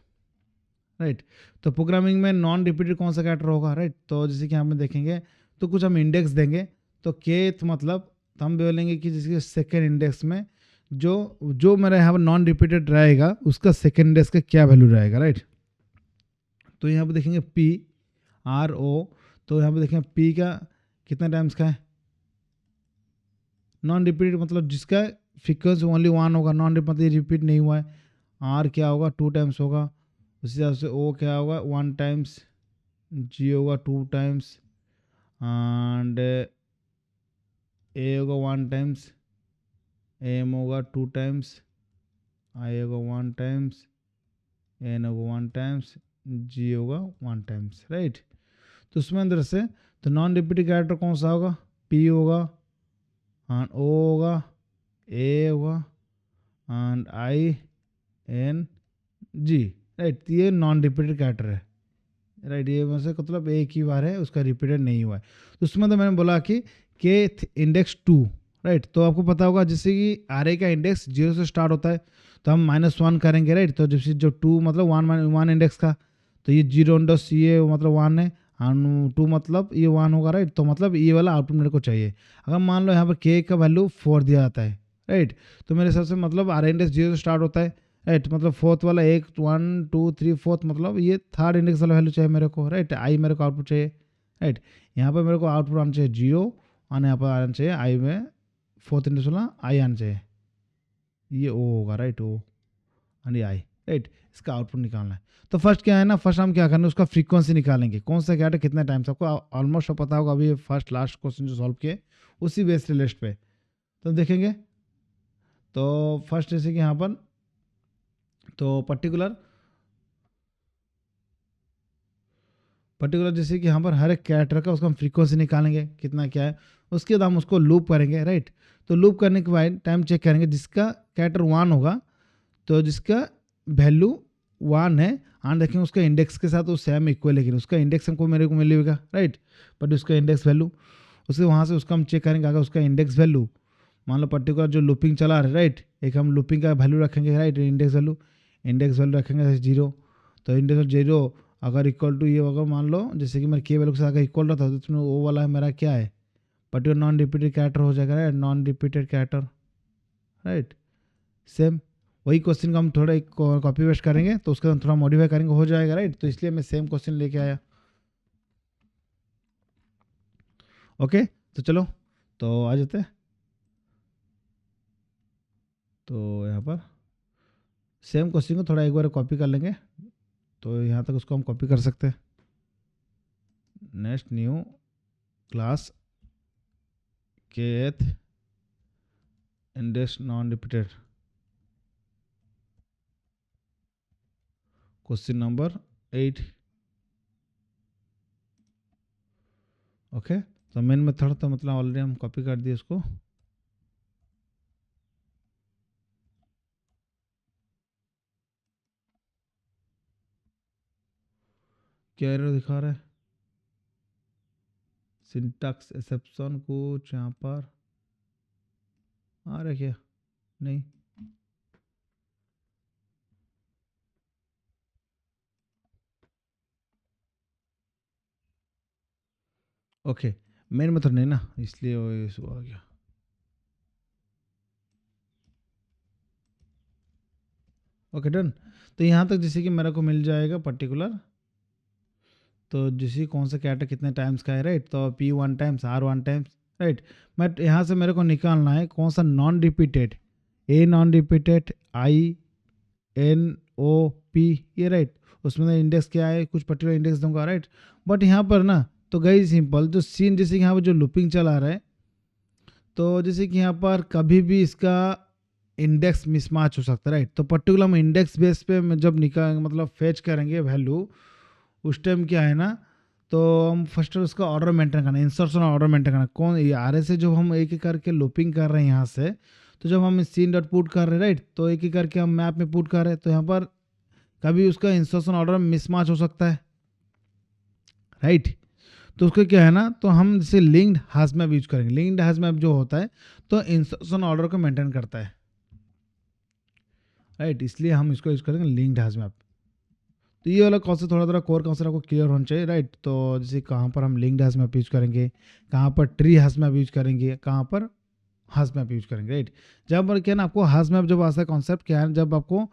राइट। तो प्रोग्रामिंग में नॉन रिपीटेड कौन सा कैरेक्टर होगा, राइट। तो जैसे कि यहाँ पे देखेंगे तो कुछ हम इंडेक्स देंगे, तो केथ मतलब तो हम बोलेंगे कि जैसे सेकेंड इंडेक्स में जो जो मेरा यहाँ पर नॉन रिपीटेड रहेगा उसका सेकेंड इंडेक्स का क्या वैल्यू रहेगा, राइट। तो यहाँ पे देखेंगे पी आर ओ, तो यहाँ पे देखेंगे पी का कितना टाइम्स का है, नॉन रिपीटेड मतलब जिसका फ्रीक्वेंसी ओनली वन होगा, नॉन मतलब रिपीट नहीं हुआ है। आर क्या होगा, 2 टाइम्स होगा, उसी हिसाब से ओ क्या होगा 1 टाइम्स, जी होगा 2 टाइम्स, एंड ए होगा 1 टाइम्स, एम होगा 2 टाइम्स, आई होगा 1 टाइम्स, एन होगा 1 टाइम्स, जी होगा 1 टाइम्स, राइट। तो उसमें अंदर से तो नॉन रिपीटेड कैरेक्टर कौन सा होगा, पी होगा, एंड ओ होगा, ए होगा, and I N G, right. ये नॉन रिपीटेड कैरेक्टर है, राइट। ये में से मतलब एक ही बार है, उसका रिपीटेड नहीं हुआ है। तो उसमें तो मैंने बोला कि के इंडेक्स 2, राइट। तो आपको पता होगा जैसे कि आर ए का इंडेक्स 0 से स्टार्ट होता है, तो हम -1 करेंगे, राइट। तो जैसे जो 2 मतलब 1 इंडेक्स का, तो ये 0 इंडेक्स ये मतलब 1 है, और 2 मतलब ये 1 होगा, राइट। तो मतलब ये वाला आउटपुट मेरे को चाहिए। अगर मान लो यहाँ पर के का वैल्यू 4 दिया जाता है, राइट, तो मेरे हिसाब से मतलब आर इंडेक्स 0 से स्टार्ट होता है, राइट। मतलब फोर्थ वाला 1 1 2 3 फोर्थ मतलब ये थर्ड इंडेक्स वाला वैल्यू चाहिए मेरे को, राइट। आई मेरे को आउटपुट चाहिए, राइट। यहाँ पर मेरे को आउटपुट आना चाहिए 0, और यहाँ पर आना चाहिए आई में फोर्थ इंडेक्स वाला आई आना चाहिए, ये ओ होगा, right, O and I, right. इसका आउटपुट निकालना है। तो फर्स्ट क्या है ना, फर्स्ट हम क्या करना है, उसका फ्रीक्वेंसी निकालेंगे, कौन सा क्या है कितना टाइम, सबको ऑलमोस्ट पता होगा। अभी फर्स्ट लास्ट क्वेश्चन जो सॉल्व किए उसी बेस लिस्ट पे तो देखेंगे। तो फर्स्ट जैसे कि यहाँ पर तो पर्टिकुलर जैसे कि यहाँ पर हर एक कैरेक्टर का उसका हम फ्रीक्वेंसी निकालेंगे कितना क्या है, उसके बाद हम उसको लूप करेंगे, राइट। तो लूप करने के बाद टाइम चेक करेंगे, जिसका कैरेक्टर 1 होगा तो जिसका वैल्यू 1 है, हाँ देखेंगे उसका इंडेक्स के साथ वो सेम इक्वल, लेकिन उसका इंडेक्स हमको मेरे को मिलेगा, राइट, बट उसका इंडेक्स वैल्यू उसके वहाँ से उसका हम चेक करेंगे। अगर उसका इंडेक्स वैल्यू मान लो पर्टिकुलर जो लूपिंग चला रहा है, राइट, एक हम लूपिंग का वैल्यू रखेंगे, राइट, इंडेक्स वैल्यू रखेंगे 0, तो इंडेक्स 0 अगर इक्वल टू ये होगा, मान लो जैसे कि मेरे के वैल्यू के साथ अगर इक्वल रहता है तो उसमें वो वाला मेरा क्या है, पर्टिकुलर नॉन रिपीटेड कैरेक्टर हो जाएगा, right, non repeated character, right. Same वही क्वेश्चन को हम थोड़ा एक कॉपी पेस्ट करेंगे, तो उसका हम थोड़ा मॉडिफाई करेंगे, हो जाएगा, राइट। तो इसलिए मैं सेम क्वेश्चन लेके आया, ओके। तो चलो तो आ जाते हैं, तो यहाँ पर सेम क्वेश्चन को थोड़ा एक बार कॉपी कर लेंगे, तो यहाँ तक उसको हम कॉपी कर सकते हैं। Next new class kth index non repeated, question number 8, okay. तो मेन मेथड तो मतलब ऑलरेडी हम कॉपी कर दिए उसको, क्या एरर दिखा रहा है, सिंटैक्स एक्सेप्शन कुछ यहाँ पर आ रहा है क्या, नहीं, ओके। मेन मेथड नहीं ना, इसलिए वो इशू आ गया, ओके डन। तो यहाँ तक जैसे कि मेरे को मिल जाएगा पर्टिकुलर, तो जैसे कौन सा कैरेक्टर कितने टाइम्स का है, राइट। तो P 1 times, R 1 times, right. But यहाँ से मेरे को निकालना है कौन सा non repeated, A non repeated, I N O P, ये राइट। उसमें इंडेक्स क्या है, कुछ पर्टिकुलर इंडेक्स दूंगा, राइट। बट यहाँ पर ना तो गई सिंपल जो सीन, जैसे कि यहाँ पर जो लूपिंग चला रहा है, तो जैसे कि यहाँ पर कभी भी इसका इंडेक्स मिसमैच हो सकता है, राइट। तो पर्टिकुलर हम इंडेक्स बेस पे जब निकाल मतलब फेच करेंगे वैल्यू, उस टाइम क्या है ना, तो हम फर्स्ट उसका ऑर्डर मेंटेन करना है, इंसर्शन ऑर्डर मेंटेन करना। कौन ये आर से जब हम एक एक करके लूपिंग कर रहे हैं यहाँ से, तो जब हम सीन डॉट पुट कर रहे हैं राइट, तो एक एक करके हम मैप में पुट कर रहे हैं, तो यहाँ पर कभी उसका इंसर्शन ऑर्डर मिसमैच हो सकता है राइट। तो उसको क्या है ना, तो हम जैसे लिंक्ड हैश मैप यूज करेंगे। लिंक्ड हैश मैप जो होता है तो इंसर्शन ऑर्डर को मेंटेन करता है राइट, इसलिए हम इसको यूज करेंगे लिंक्ड हैश मैप। तो ये वाला कॉन्सेप्ट थोड़ा कोर कॉन्सेप्ट आपको क्लियर होना चाहिए राइट। तो जैसे कहाँ पर हम लिंक्ड हैश मैप यूज करेंगे, कहाँ पर ट्री हैश मैप यूज करेंगे, कहाँ पर हैश मैप यूज करेंगे राइट। जब पर क्या है ना, आपको हैश मैप जब आता है कॉन्सेप्ट क्या है, जब आपको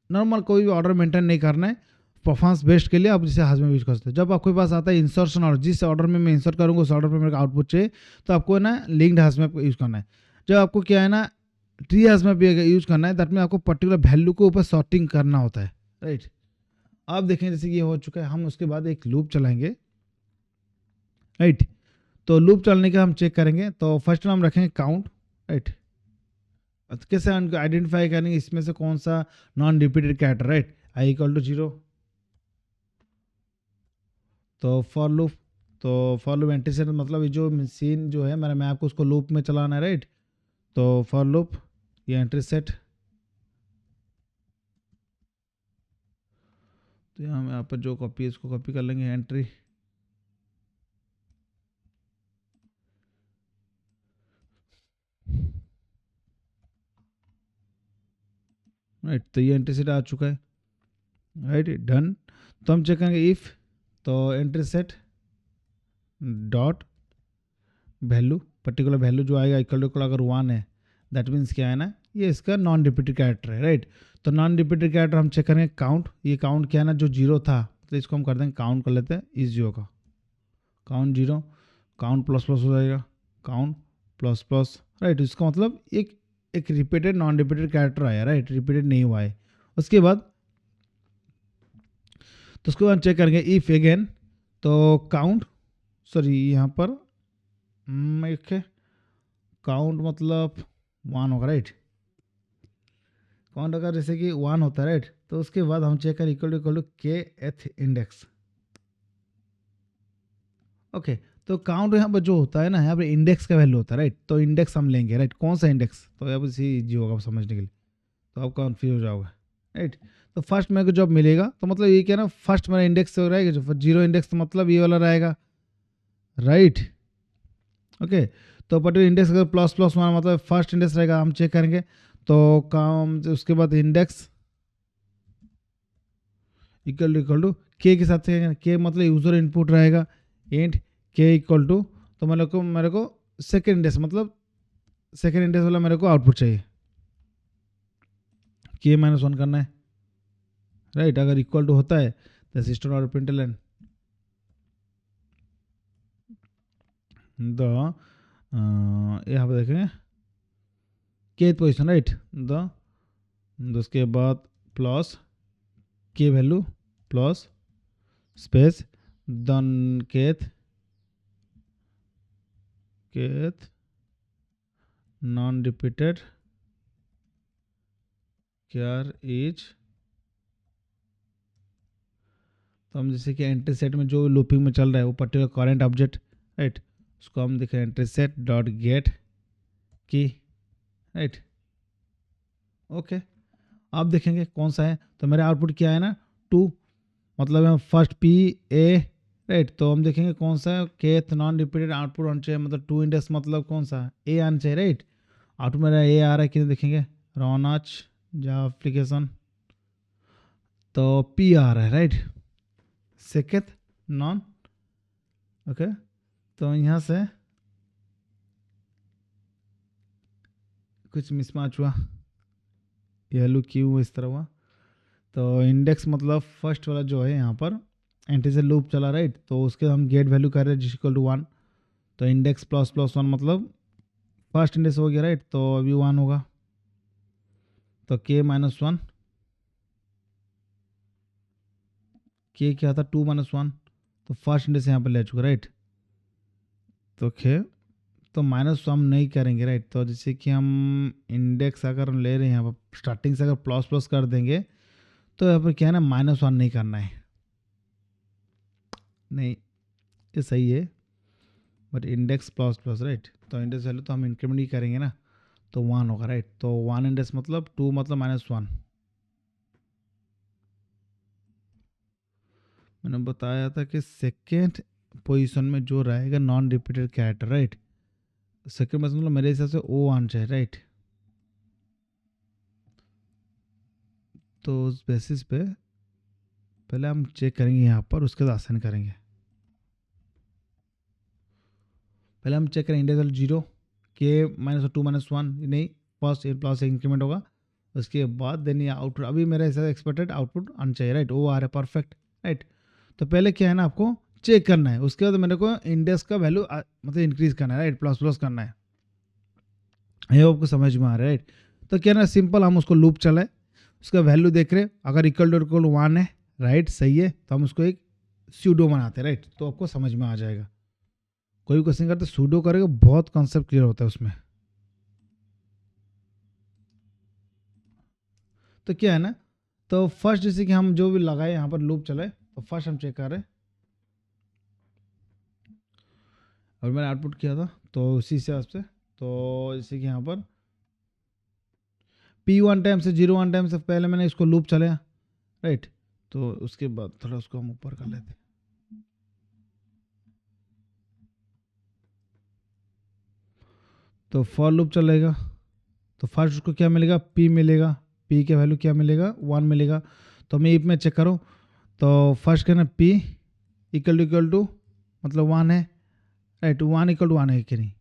नॉर्मल कोई भी ऑर्डर मेंटेन नहीं करना है, परफॉर्मेंस बेस्ट के लिए आप जैसे हैश मैप यूज कर सकते हैं। जब आपके पास आता है इंसर्शन ऑर्डर, जिस ऑर्डर में मैं इंसर्ट करूँगा उस ऑर्डर पर मेरे आउटपुट चाहिए, तो आपको है ना लिंक्ड हैश मैप यूज करना है। जब आपको क्या है ना ट्री हैश मैप यूज करना है, दैट में आपको पर्टिकुलर वैल्यू के ऊपर सॉर्टिंग करना होता है राइट। आप देखें जैसे कि ये हो चुका है, हम उसके बाद एक लूप चलाएंगे राइट। तो लूप चलने का हम चेक करेंगे। तो फर्स्ट हम रखेंगे काउंट राइट। कैसे हम आइडेंटिफाई करेंगे इसमें से कौन सा non repeated character right, I equal to 0। तो फॉर लूप एंटीसेट मतलब ये जो मशीन जो है मेरा, मैं आपको उसको लूप में चलाना है राइट। तो फॉर लूप ये एंट्री सेट, तो यहाँ पर जो कॉपी है इसको कॉपी कर लेंगे एंट्री राइट। तो ये एंट्री सेट आ चुका है राइट, डन। तो हम चेक करेंगे इफ, तो entry set dot value, particular value जो आएगा इक्वल टू अगर 1 है, दैट मीन्स क्या है ना, ये इसका नॉन रिपीटेड कैरेक्टर है राइट। तो नॉन रिपीटेड कैरेक्टर हम चेक करेंगे काउंट, ये काउंट क्या है ना जो 0 था, तो इसको हम कर देंगे काउंट कर लेते हैं इस 0 का, काउंट 0, काउंट प्लस प्लस हो जाएगा, काउंट प्लस प्लस राइट। इसका मतलब एक रिपीटेड नॉन रिपीटेड कैरेक्टर आया राइट, रिपीटेड नहीं हुआ है। उसके बाद तो उसके बाद चेक करेंगे इफ अगेन, तो काउंट, सॉरी यहाँ पर एक काउंट मतलब 1 होगा राइट। काउंट अगर जैसे कि 1 होता है राइट, तो उसके बाद हम चेक करें इक्वल टू के एथ इंडेक्स। ओके, तो काउंट यहाँ पर जो होता है ना, यहाँ पर इंडेक्स का वैल्यू होता है राइट। तो इंडेक्स हम लेंगे राइट, कौन सा इंडेक्स, तो यहाँ पर इजी होगा समझने के लिए, तो आप कन्फ्यूज हो जाओगे राइट। तो फर्स्ट मेरे को जब मिलेगा तो मतलब ये क्या ना, फर्स्ट मेरा इंडेक्स तो रहेगा, जो 0 इंडेक्स तो मतलब ये वाला रहेगा राइट। ओके, तो पर्टिकुलर इंडेक्स अगर प्लस प्लस 1 मतलब फर्स्ट इंडेक्स रहेगा, हम चेक करेंगे। तो काम उसके बाद इंडेक्स इक्वल टू के के साथ से, के मतलब यूजर इनपुट रहेगा, इंट के इक्वल टू, तो मेरे को सेकेंड इंडेक्स मतलब सेकेंड इंडेक्स वाला मेरे को आउटपुट चाहिए, के -1 करना है राइट। अगर इक्वल टू होता है तो सिस्टम और प्रिंटलन द, यहाँ पर देखेंगे के पोजिशन राइट, द उसके बाद प्लस के value plus space then kth non repeated care is. तो हम जैसे कि एंट्री सेट में जो लूपिंग में चल रहा है वो पर्टिकुलर करंट ऑब्जेक्ट राइट, उसको हम देखें एंट्री सेट डॉट गेट की राइट। ओके, आप देखेंगे कौन सा है, तो मेरा आउटपुट क्या है ना 2, मतलब हम फर्स्ट पी ए राइट। तो हम देखेंगे कौन सा है, केथ नॉन रिपीटेड आउटपुट होना चाहिए, मतलब 2 इंडेक्स मतलब कौन सा ए आना चाहिए राइट। आउटपुट मेरा ए आ रहा है कि देखेंगे रोनाच जा एप्लीकेशन, तो पी आ रहा है राइट, सेकेथ नॉन। ओके, तो यहाँ से कुछ मिसमैच हुआ, ये वैल्यू क्यों इस तरह हुआ। तो इंडेक्स मतलब फर्स्ट वाला जो है यहाँ पर एंट्री से लूप चला राइट, तो उसके हम गेट वैल्यू कर रहे हैं जिस इक्वल टू 1। तो इंडेक्स प्लस प्लस 1 मतलब फर्स्ट इंडेक्स हो गया राइट, तो अभी 1 होगा। तो के -1, के क्या था 2 -1, तो फर्स्ट इंडेक्स यहाँ पर ले चुका राइट। तो के तो माइनस हम नहीं करेंगे राइट। तो जैसे कि हम इंडेक्स अगर हम ले रहे हैं यहाँ पर स्टार्टिंग से अगर प्लस प्लस कर देंगे, तो यहाँ पर क्या है ना -1 नहीं करना है, नहीं, ये सही है, but index plus plus right, तो इंडेक्स वैल्यू तो हम इंक्रीमेंट ही करेंगे ना, तो 1 होगा राइट, तो 1 इंडेक्स मतलब 2 मतलब -1। मैंने बताया था कि सेकेंड पोजीशन में जो रहेगा non repeated character right, second मतलब मेरे हिसाब से ओ आना चाहिए राइट। तो उस बेसिस पे पहले हम चेक करेंगे यहाँ पर, उसके बाद आसान करेंगे। पहले हम चेक करेंगे इंडेक्स वैल्यू 0 के -2 -1 नहीं, प्लस प्लस इंक्रीमेंट होगा, उसके बाद देन ये आउटपुट, अभी मेरे हिसाब से एक्सपेक्टेड आउटपुट आना चाहिए राइट, वो आ रहा है परफेक्ट राइट। तो पहले क्या है ना, आपको चेक करना है, उसके बाद मेरे को इंडेक्स का वैल्यू मतलब इंक्रीज करना है राइट, प्लस प्लस करना है, ये आपको समझ में आ रहा है राइट। तो क्या ना, सिंपल हम उसको लूप चलाए, उसका वैल्यू देख रहे, अगर इक्वल टू इक्वल 1 है राइट, सही है, तो हम उसको एक सूडो बनाते हैं राइट, तो आपको समझ में आ जाएगा। कोई भी क्वेश्चन करते सूडो करेगा, बहुत कॉन्सेप्ट क्लियर होता है उसमें। तो क्या है ना, तो फर्स्ट जैसे कि हम जो भी लगाए यहाँ पर लूप चलाए, तो फर्स्ट हम चेक कर रहे हैं, और मैंने आउटपुट किया था तो उसी हिसाब से, तो जैसे कि यहाँ पर P1 टाइम से 0 1 टाइम से पहले मैंने इसको लूप चलाया राइट, तो उसके बाद थोड़ा उसको हम ऊपर कर लेते, तो फॉर लूप चलेगा, तो फर्स्ट उसको क्या मिलेगा, P मिलेगा, P के वैल्यू क्या मिलेगा, 1 मिलेगा। तो मैं इफ में चेक करूँ, तो फर्स्ट कहना P इक्वल टू मतलब 1 है राइट, 1 इक्वल टू 1 है कि नहीं,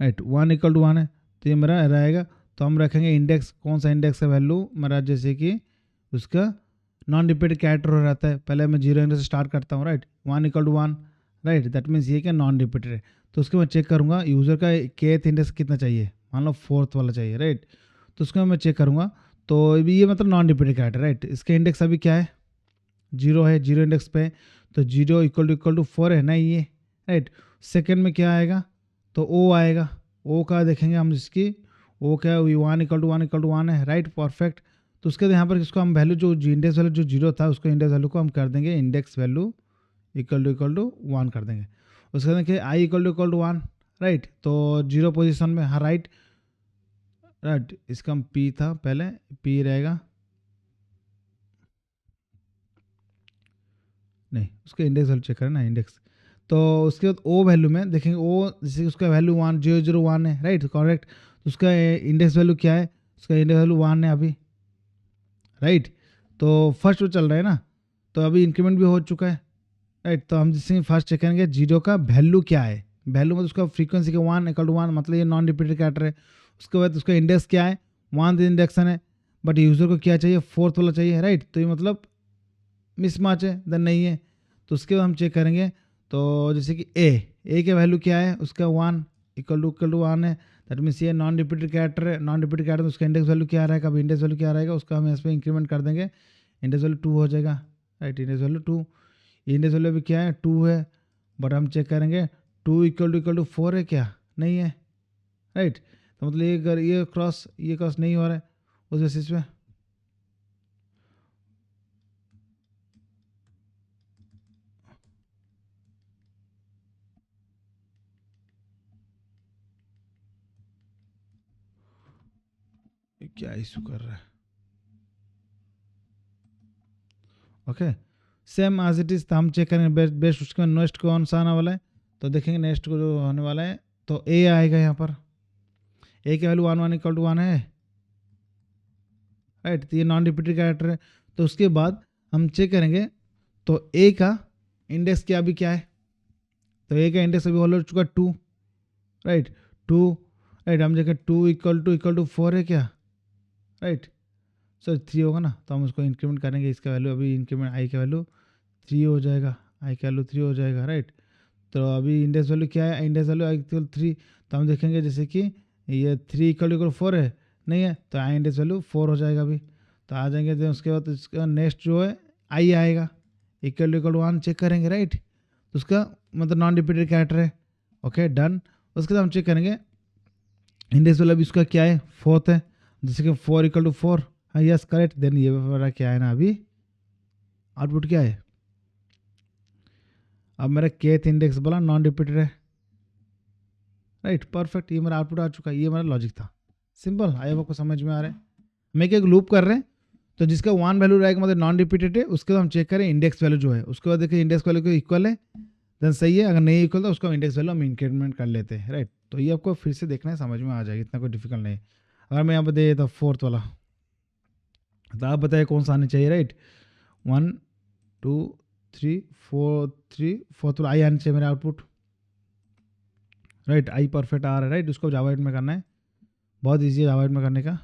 राइट 1 इक्वल टू 1 है, तो ये मेरा रहेगा। तो हम रखेंगे इंडेक्स, कौन सा इंडेक्स का वैल्यू मेरा, जैसे कि उसका नॉन रिपीटेड कैरेक्टर हो रहता है, पहले मैं 0 इंडेक्स से स्टार्ट करता हूँ right, 1 equal to 1 right, that means ये क्या नॉन रिपीटेड है। तो उसके मैं चेक करूँगा यूज़र का kth इंडेक्स कितना चाहिए, मान लो 4th वाला चाहिए राइट, तो उसको मैं चेक करूँगा, तो ये मतलब नॉन रिपीटेड कैरेक्टर राइट, इसका इंडेक्स अभी क्या है, 0 है, 0 इंडेक्स पे, तो 0 इक्वल टू 4 है ना ये राइट। सेकेंड में क्या आएगा, तो ओ आएगा, ओ का देखेंगे हम, इसकी ओ क्या है, 1 इक्वल टू 1 है राइट, परफेक्ट। तो उसके बाद यहाँ पर इसको हम वैल्यू जो इंडेक्स वैल्यू जो 0 था, उसको इंडेक्स वैल्यू को हम कर देंगे इंडेक्स वैल्यू इक्वल टू 1 कर देंगे। उसके बाद देखिए आई इक्वल टू 1 राइट, तो 0 पोजिशन में, हाँ राइट राइट, इसका हम पी था पहले, पी रहेगा नहीं, उसका इंडेक्स वैल्यू चेक करें ना इंडेक्स। तो उसके बाद ओ वैल्यू में देखेंगे, ओ जैसे उसका वैल्यू 1 0 0 1 है राइट, करेक्ट। तो उसका इंडेक्स वैल्यू क्या है, उसका इंडेक्स वैल्यू 1 है अभी राइट। तो फर्स्ट वो चल रहा है ना, तो अभी इंक्रीमेंट भी हो चुका है राइट। तो हम जैसे फर्स्ट चेक करेंगे 0 का वैल्यू क्या है, वैल्यू मतलब उसका फ्रीक्वेंसी का 1 इक्वल टू 1 मतलब ये नॉन रिपीटेड कैरेक्टर है। उसके बाद उसका इंडेक्स क्या है, 1 इंडेक्सन है, बट यूज़र को क्या चाहिए, 4th वाला चाहिए राइट, तो ये मतलब मिसमैच है, देन नहीं है। तो उसके बाद हम चेक करेंगे, तो जैसे कि ए के वैल्यू क्या है, उसका 1 इक्वल टू 1 है, दैट मीन्स ये नॉन रिपीटेड कैरेक्टर है, नॉन रिपीटेड कैरेक्टर, उसका इंडेक्स वैल्यू क्या रहेगा, अब इंडेक्स वैल्यू क्या रहेगा, उसका हम इस पर इंक्रीमेंट कर देंगे, इंडेक्स वैल्यू 2 हो जाएगा right, index value 2, index value भी क्या है 2 है, बट हम चेक करेंगे 2 इक्वल टू 4 है क्या, नहीं है राइट। तो मतलब ये क्रॉस नहीं हो रहा है उस बेसिस पे। क्या इशू कर रहा है, okay same as it is. तो हम चेक करेंगे बेस्ट बेस्ट उसका नेक्स्ट कौन सा आने वाला है, तो देखेंगे नेक्स्ट को जो होने वाला है, तो ए आएगा यहाँ पर, ए की वैल्यू 1 इक्वल टू 1 है राइट, तो ये नॉन रिपीटेड कैरेक्टर है। तो उसके बाद हम चेक करेंगे, तो ए का इंडेक्स क्या अभी क्या है, तो ए का इंडेक्स अभी हो चुका 2 राइट, 2 राइट, हम देखें 2 इक्वल टू 4 है क्या राइट, सर 3 होगा ना, तो हम उसको इंक्रीमेंट करेंगे, इसका वैल्यू अभी इंक्रीमेंट आई का वैल्यू 3 हो जाएगा, आई का वैल्यू 3 हो जाएगा राइट। तो अभी इंडेक्स वैल्यू क्या है, इंडेक्स वैल्यू आई इक्वल 3, तो हम देखेंगे जैसे कि ये 3 इक्वल 4 है, नहीं है, तो आई इंडेक्स वैल्यू 4 हो जाएगा अभी। तो आ जाएंगे, तो उसके बाद इसका नेक्स्ट जो है आई आएगा, इक्वल टू 1 चेक करेंगे राइट, तो उसका मतलब नॉन रिपीटेड कैरेक्टर है, ओके डन। उसके बाद हम चेक करेंगे इंडेक्स वैल्यू अभी उसका क्या है 4th है, जैसे कि 4 इक्वल टू 4 हाँ यस करेक्ट, देन ये मेरा क्या है ना अभी आउटपुट क्या है, अब मेरा केथ इंडेक्स बोला नॉन रिपीटेड है, राइट परफेक्ट, ये मेरा आउटपुट आ चुका है, ये मेरा लॉजिक था। सिंपल, आई होप आपको समझ में आ रहा है। मैं एक लूप कर रहे हैं, तो जिसका वन वैल्यू रहेगा मतलब नॉन रिपीटेड है, उसके बाद हम चेक करें इंडेक्स वैल्यू जो है, उसके बाद देखिए इंडेक्स वैल्यू को इक्वल है देन सही है, अगर नहीं इक्वल तो उसका इंडेक्स वैल्यू हम इंक्रीमेंट कर लेते हैं, राइट। तो ये आपको फिर से देखना है, समझ में आ जाएगा, इतना कोई डिफिकल्ट नहीं है। अगर मैं यहाँ पर दे देता फोर्थ वाला, तो आप बताइए कौन सा आना चाहिए, राइट 1 2 3 4 3 4 आई आना चाहिए मेरा आउटपुट, राइट आई परफेक्ट आ रहा है, राइट। उसको जावा में करना है, बहुत ईजी है जावा में करने का।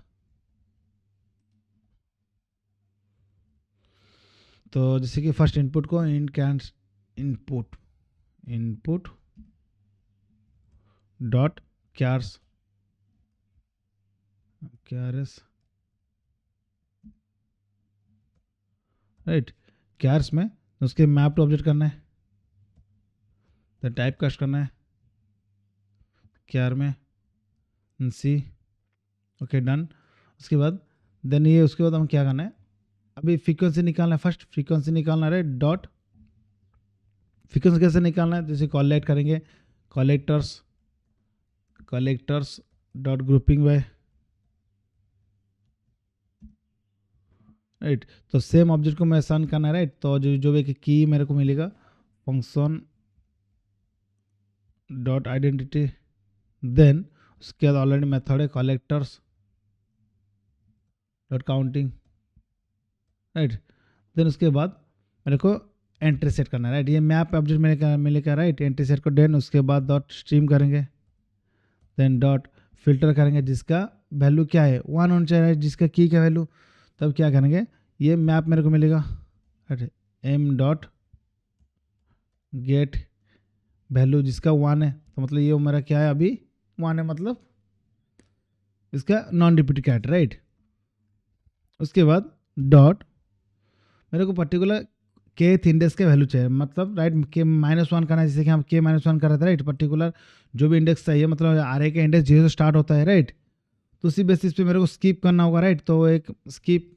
तो जैसे कि फर्स्ट इनपुट को in can input input dot chars chars, right chars में उसके मैप टू ऑब्जेक्ट करना है, तो टाइप कास्ट करना है क्यार में सी, ओके डन। उसके बाद देन ये उसके बाद हम क्या करना है, अभी फ्रीक्वेंसी निकालना है, फर्स्ट फ्रीक्वेंसी निकालना है, डॉट फ्रीक्वेंसी कैसे निकालना है, जैसे कॉलेक्ट करेंगे collectors collectors dot grouping by, right. तो सेम ऑब्जेक्ट को मैं असाइन करना है, राइट। तो जो जो भी की मेरे को मिलेगा फंक्शन डॉट आइडेंटिटी, देन उसके बाद ऑलरेडी मेथड है collectors dot counting, right. Then उसके बाद मेरे को एंट्री सेट करना है, राइट। ये मैप ऑब्जेक्ट मिलेगा, राइट। एंट्री सेट को देन उसके बाद डॉट स्ट्रीम करेंगे, देन डॉट फिल्टर करेंगे, जिसका वैल्यू क्या है 1 होना चाहिए, राइट, जिसका की का वैल्यू। तब क्या करेंगे, ये मैप मेरे को मिलेगा, right M dot get value जिसका 1 है, तो मतलब ये मेरा क्या है अभी 1 है, मतलब इसका नॉन रिपीट कैरेक्टर, राइट। उसके बाद डॉट मेरे को पर्टिकुलर के इंडेक्स के वैल्यू चाहिए, मतलब राइट के -1 करना है, जैसे कि हम के -1 कर रहे थे, राइट। पर्टिकुलर जो भी इंडेक्स चाहिए, मतलब आर ए का इंडेक्स 0 से स्टार्ट होता है, राइट। तो उसी बेसिस पे मेरे को स्कीप करना होगा, राइट। तो एक स्कीप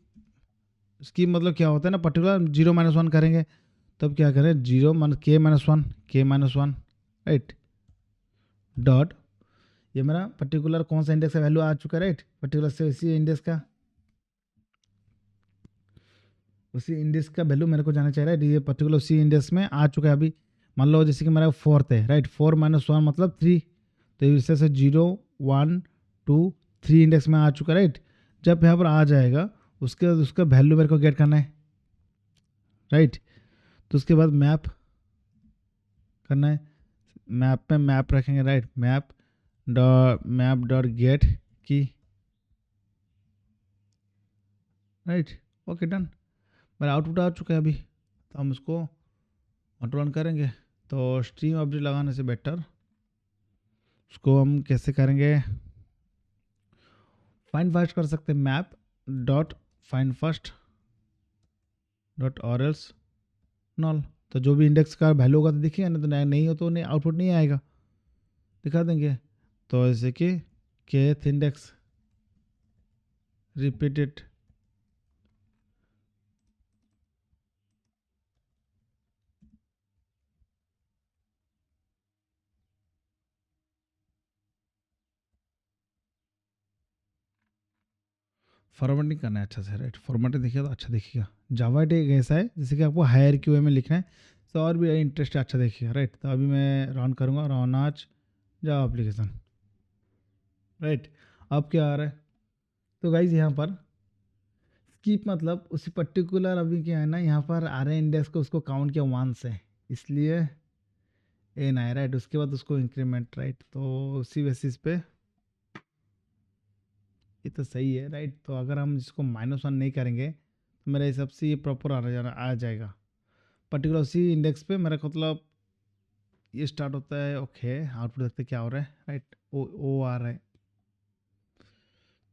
स्कीप मतलब क्या होता है ना, पर्टिकुलर 0 - 1 करेंगे, तब क्या करें 0 के -1 राइट डॉट, ये मेरा पर्टिकुलर कौन सा इंडेक्स का वैल्यू आ चुका है, राइट। पर्टिकुलर से इसी इंडेक्स का वैल्यू मेरे को जाना चाहिए, राइट। ये पर्टिकुलर उसी इंडेक्स में आ चुका है अभी। मान लो जैसे कि मेरा फोर्थ है, राइट 4 - 1 मतलब 3, तो इससे से 0 1 2 3 इंडेक्स में आ चुका है, राइट। जब यहाँ पर आ जाएगा उसके बाद उसका वैल्यू मेरे को गेट करना है, राइट। तो उसके बाद मैप करना है, मैप में मैप रखेंगे, राइट मैप डॉट गेट की, राइट ओके डन। मेरा आउटपुट आ चुका है अभी, तो हम उसको ऑटो करेंगे। तो स्ट्रीम ऑब्जेक्ट लगाने से बेटर उसको हम कैसे करेंगे, फाइंड फर्स्ट कर सकते हैं, map dot find first dot और एल्स नॉल। तो जो भी इंडेक्स का वैल्यू होगा तो दिखेगा, नहीं तो नहीं हो तो नहीं, आउटपुट नहीं आएगा, दिखा देंगे। तो जैसे कि केथ इंडेक्स रिपीटेड, फॉर्मेटिंग करना है अच्छा से, राइट। फॉर्मेटिंग देखिएगा तो अच्छा देखिएगा। जावा एक ऐसा है जैसे कि आपको हायर क्यू में लिखना है, तो और भी इंटरेस्ट अच्छा देखिएगा, राइट। तो अभी मैं रन करूँगा, रन आज जावा एप्लीकेशन, राइट। अब क्या आ रहा है, तो गाइज यहाँ पर स्कीप मतलब उसी पर्टिकुलर अभी क्या है ना, यहाँ पर आ रहे इंडेक्स को उसको काउंट किया 1 से, इसलिए एन आया, राइट। उसके बाद उसको इंक्रीमेंट, राइट। तो उसी बेसिस पे ये तो सही है, राइट। तो अगर हम इसको -1 नहीं करेंगे तो मेरे हिसाब से ये प्रॉपर आ जाएगा, पर्टिकुलर उसी इंडेक्स पे मेरा मतलब ये स्टार्ट होता है, ओके। आउटपुट देखते क्या हो रहा है, राइट ओ आ रहा है।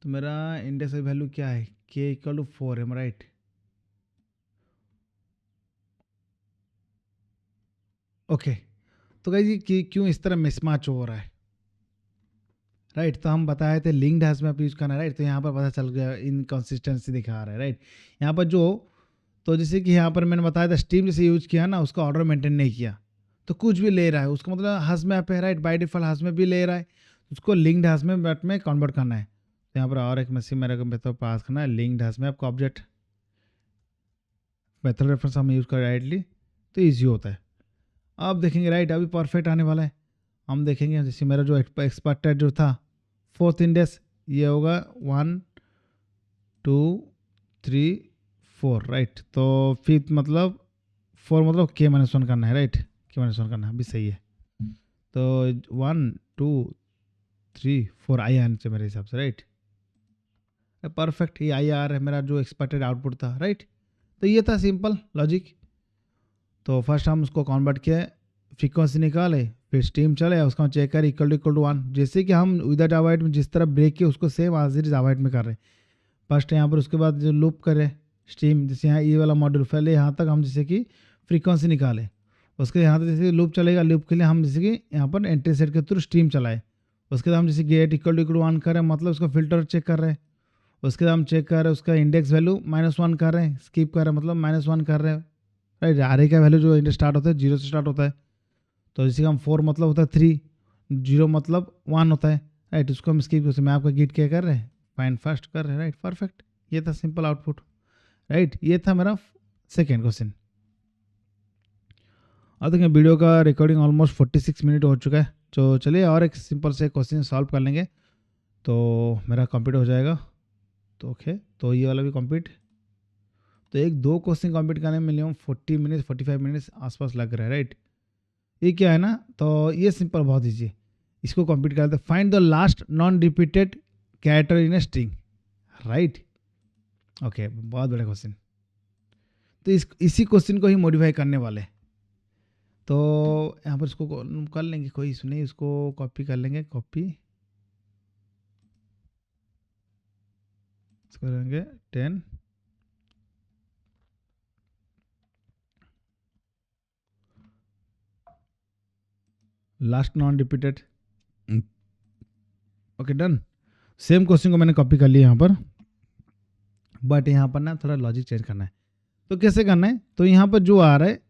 तो मेरा इंडेक्स का वैल्यू क्या है, के = 4 है, राइट। ओके, तो गाइस ये क्यों इस तरह मिसमैच हो रहा है, राइट। तो हम बताए थे लिंक्ड हैश मैप यूज़ करना, राइट। तो यहाँ पर पता चल गया इनकन्सिस्टेंसी दिखा रहा है, राइट। यहाँ पर जो, तो जैसे कि यहाँ पर मैंने बताया था स्ट्रीम जैसे यूज किया ना, उसका ऑर्डर मेंटेन नहीं किया तो कुछ भी ले रहा है, उसका मतलब हैश मैप है, right. By default hash map भी ले रहा है, उसको लिंक्ड हैश मैप में कन्वर्ट करना है। तो यहाँ पर और एक मशीन मेरे को मेथड पास करना है, लिंक्ड हैश मैप का ऑब्जेक्ट मेथड रेफरेंस हम यूज़ करें डायरेक्टली तो ईजी होता है। अब देखेंगे, राइट, अभी परफेक्ट आने वाला है। हम देखेंगे जैसे मेरा जो एक्सपेक्टेड जो था 4th इंडेक्स ये होगा 1 2 3 4, राइट। तो 5th मतलब 4 मतलब K-1 करना है, राइट। K-1 करना है, अभी सही है। तो 1 2 3 4 आई आने चाहिए मेरे हिसाब से, राइट। परफेक्ट, ये आई आ रहा है मेरा जो एक्सपेक्टेड आउटपुट था, राइट। तो ये था सिंपल लॉजिक। तो फर्स्ट हम उसको कन्वर्ट किए, फ्रीक्वेंसी निकाले, फिर स्ट्रीम चले, उसका चेक करें इक्वल टू 1, जैसे कि हम विदाउट अवॉइड में जिस तरह ब्रेक किए उसको सेम आज इज अवॉइड में कर रहे हैं फर्स्ट यहाँ पर। उसके बाद जो लूप करें स्ट्रीम, जैसे यहाँ ये वाला मॉड्यूल पहले यहाँ तक हम जैसे कि फ्रीक्वेंसी निकाले, उसके यहाँ तक जैसे लूप चलेगा, लूप के लिए हम जैसे कि यहाँ पर एंट्री सेट के थ्रू स्ट्रीम चलाए। उसके बाद हम जैसे गेट इक्वल टू 1 कर रहे हैं, मतलब उसका फिल्टर चेक कर रहे हैं। उसके बाद हम चेक कर रहे हैं उसका इंडेक्स वैल्यू -1 कर रहे हैं, स्किप कर रहे हैं मतलब -1 कर रहे हैं, राइट। आर का वैल्यू जो इंडेक्स स्टार्ट होता है 0 से स्टार्ट होता है, तो जैसे कि हम 4 मतलब होता है 3, 0 मतलब 1 होता है, राइट। उसको हम स्किप कर, मैं आपका गिट क्या कर रहे हैं, फाइंड फर्स्ट कर रहे हैं, राइट। परफेक्ट, ये था सिंपल आउटपुट, राइट। ये था मेरा सेकेंड क्वेश्चन। अब देखिए वीडियो का रिकॉर्डिंग ऑलमोस्ट 46 मिनट हो चुका है, तो चलिए और एक सिंपल से क्वेश्चन सॉल्व कर लेंगे तो मेरा कंप्लीट हो जाएगा। तो ओके, तो ये वाला भी कंप्लीट। तो एक दो क्वेश्चन कंप्लीट करने में मिनिमम 40 मिनट 45 मिनट आसपास लग रहा है, राइट। ये क्या है ना, तो ये सिंपल बहुत ईजी है, इसको कंप्लीट करते हैं। Find the last non repeated character in a string, right. Okay, बहुत बड़ा क्वेश्चन। तो इसी क्वेश्चन को ही मॉडिफाई करने वाले हैं। तो यहाँ पर इसको कर लेंगे, कोई इशू नहीं, इसको कॉपी कर लेंगे, कॉपी करेंगे 10, last non repeated, okay done. Same question को मैंने कॉपी कर लिया यहाँ पर, बट यहाँ पर ना थोड़ा लॉजिक चेंज करना है। तो कैसे करना है, तो यहाँ पर जो आ रहा है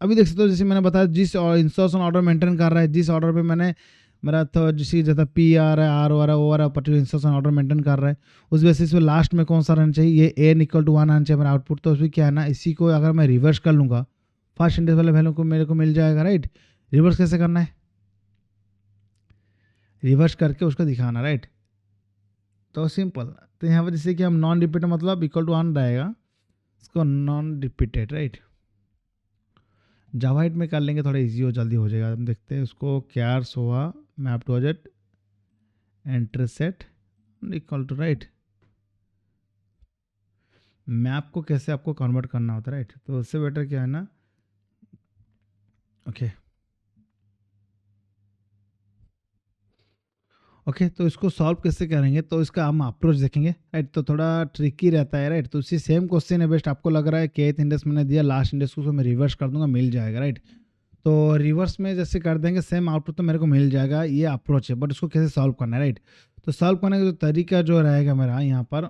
अभी देख सकते हो, जैसे मैंने बताया जिस इंस्ट्रक्शन ऑर्डर मेंटेन कर रहा है, जिस ऑर्डर पे मैंने मेरा तो जिस जैसा पी आ रहा है, आर आ रहा है, ओ आ रहा है, पर्टिकुलर इंस्ट्रक्शन ऑर्डर मेंटेन कर रहा है, उस बेसिस पे लास्ट में कौन सा रहना चाहिए, ये n = 1 आना चाहिए मेरा आउटपुट। तो उसमें क्या है ना, इसी को अगर मैं रिवर्स कर लूँगा फर्स्ट इंडेक्स वाले वैल्यू को मेरे को मिल जाएगा, राइट। रिवर्स कैसे करना है, रिवर्स करके उसको दिखाना, राइट। तो सिंपल, तो यहाँ पर जैसे कि हम नॉन रिपीटेड मतलब =1 रहेगा, इसको नॉन रिपीटेड, राइट। जावाइट में कर लेंगे, थोड़ा इजी हो, जल्दी हो जाएगा। हम देखते हैं उसको क्या सोआ map to object enter set equal to, right. Map को कैसे आपको कन्वर्ट करना होता है, राइट। तो उससे बेटर क्या है ना, ओके ओके, तो इसको सॉल्व कैसे करेंगे, तो इसका हम अप्रोच देखेंगे, राइट। तो थोड़ा ट्रिकी रहता है, राइट। तो उसी सेम क्वेश्चन है, बेस्ट आपको लग रहा है kth इंडेक्स मैंने दिया, लास्ट इंडेक्स को मैं रिवर्स कर दूंगा, मिल जाएगा, राइट। तो रिवर्स में जैसे कर देंगे सेम आउटपुट तो मेरे को मिल जाएगा, ये अप्रोच है। बट उसको कैसे सॉल्व करना है, राइट। तो सॉल्व करने का जो तरीका जो रहेगा मेरा यहाँ पर,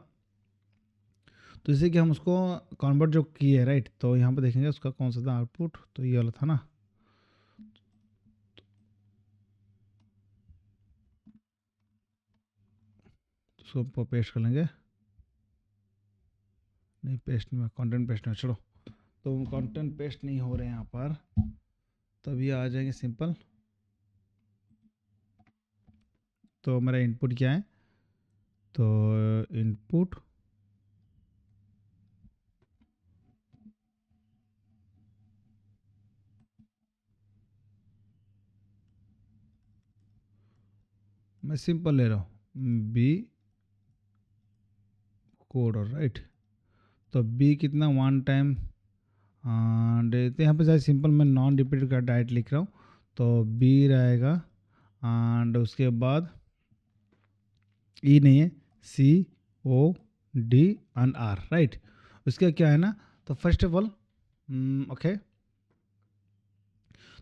तो जैसे कि हम उसको कन्वर्ट जो किए, राइट। तो यहाँ पर देखेंगे उसका कौन सा था आउटपुट, तो ये वाला था ना। तो उसको पेस्ट कर लेंगे, नहीं पेस्ट नहीं, कंटेंट पेस्ट नहीं, छोड़ो। तो कंटेंट पेस्ट नहीं हो रहे हैं यहाँ पर, तभी आ जाएंगे सिंपल। तो मेरा इनपुट क्या है, तो इनपुट मैं सिंपल ले रहा हूँ बी कोड, और राइट। तो बी कितना 1 टाइम, तो यहाँ पे शायद सिंपल मैं नॉन रिपीटेड का डायरेक्ट लिख रहा हूँ, तो बी रहेगा एंड उसके बाद ई नहीं है, C O D and R, right. उसका क्या है ना, तो फर्स्ट ऑफ ऑल ओके,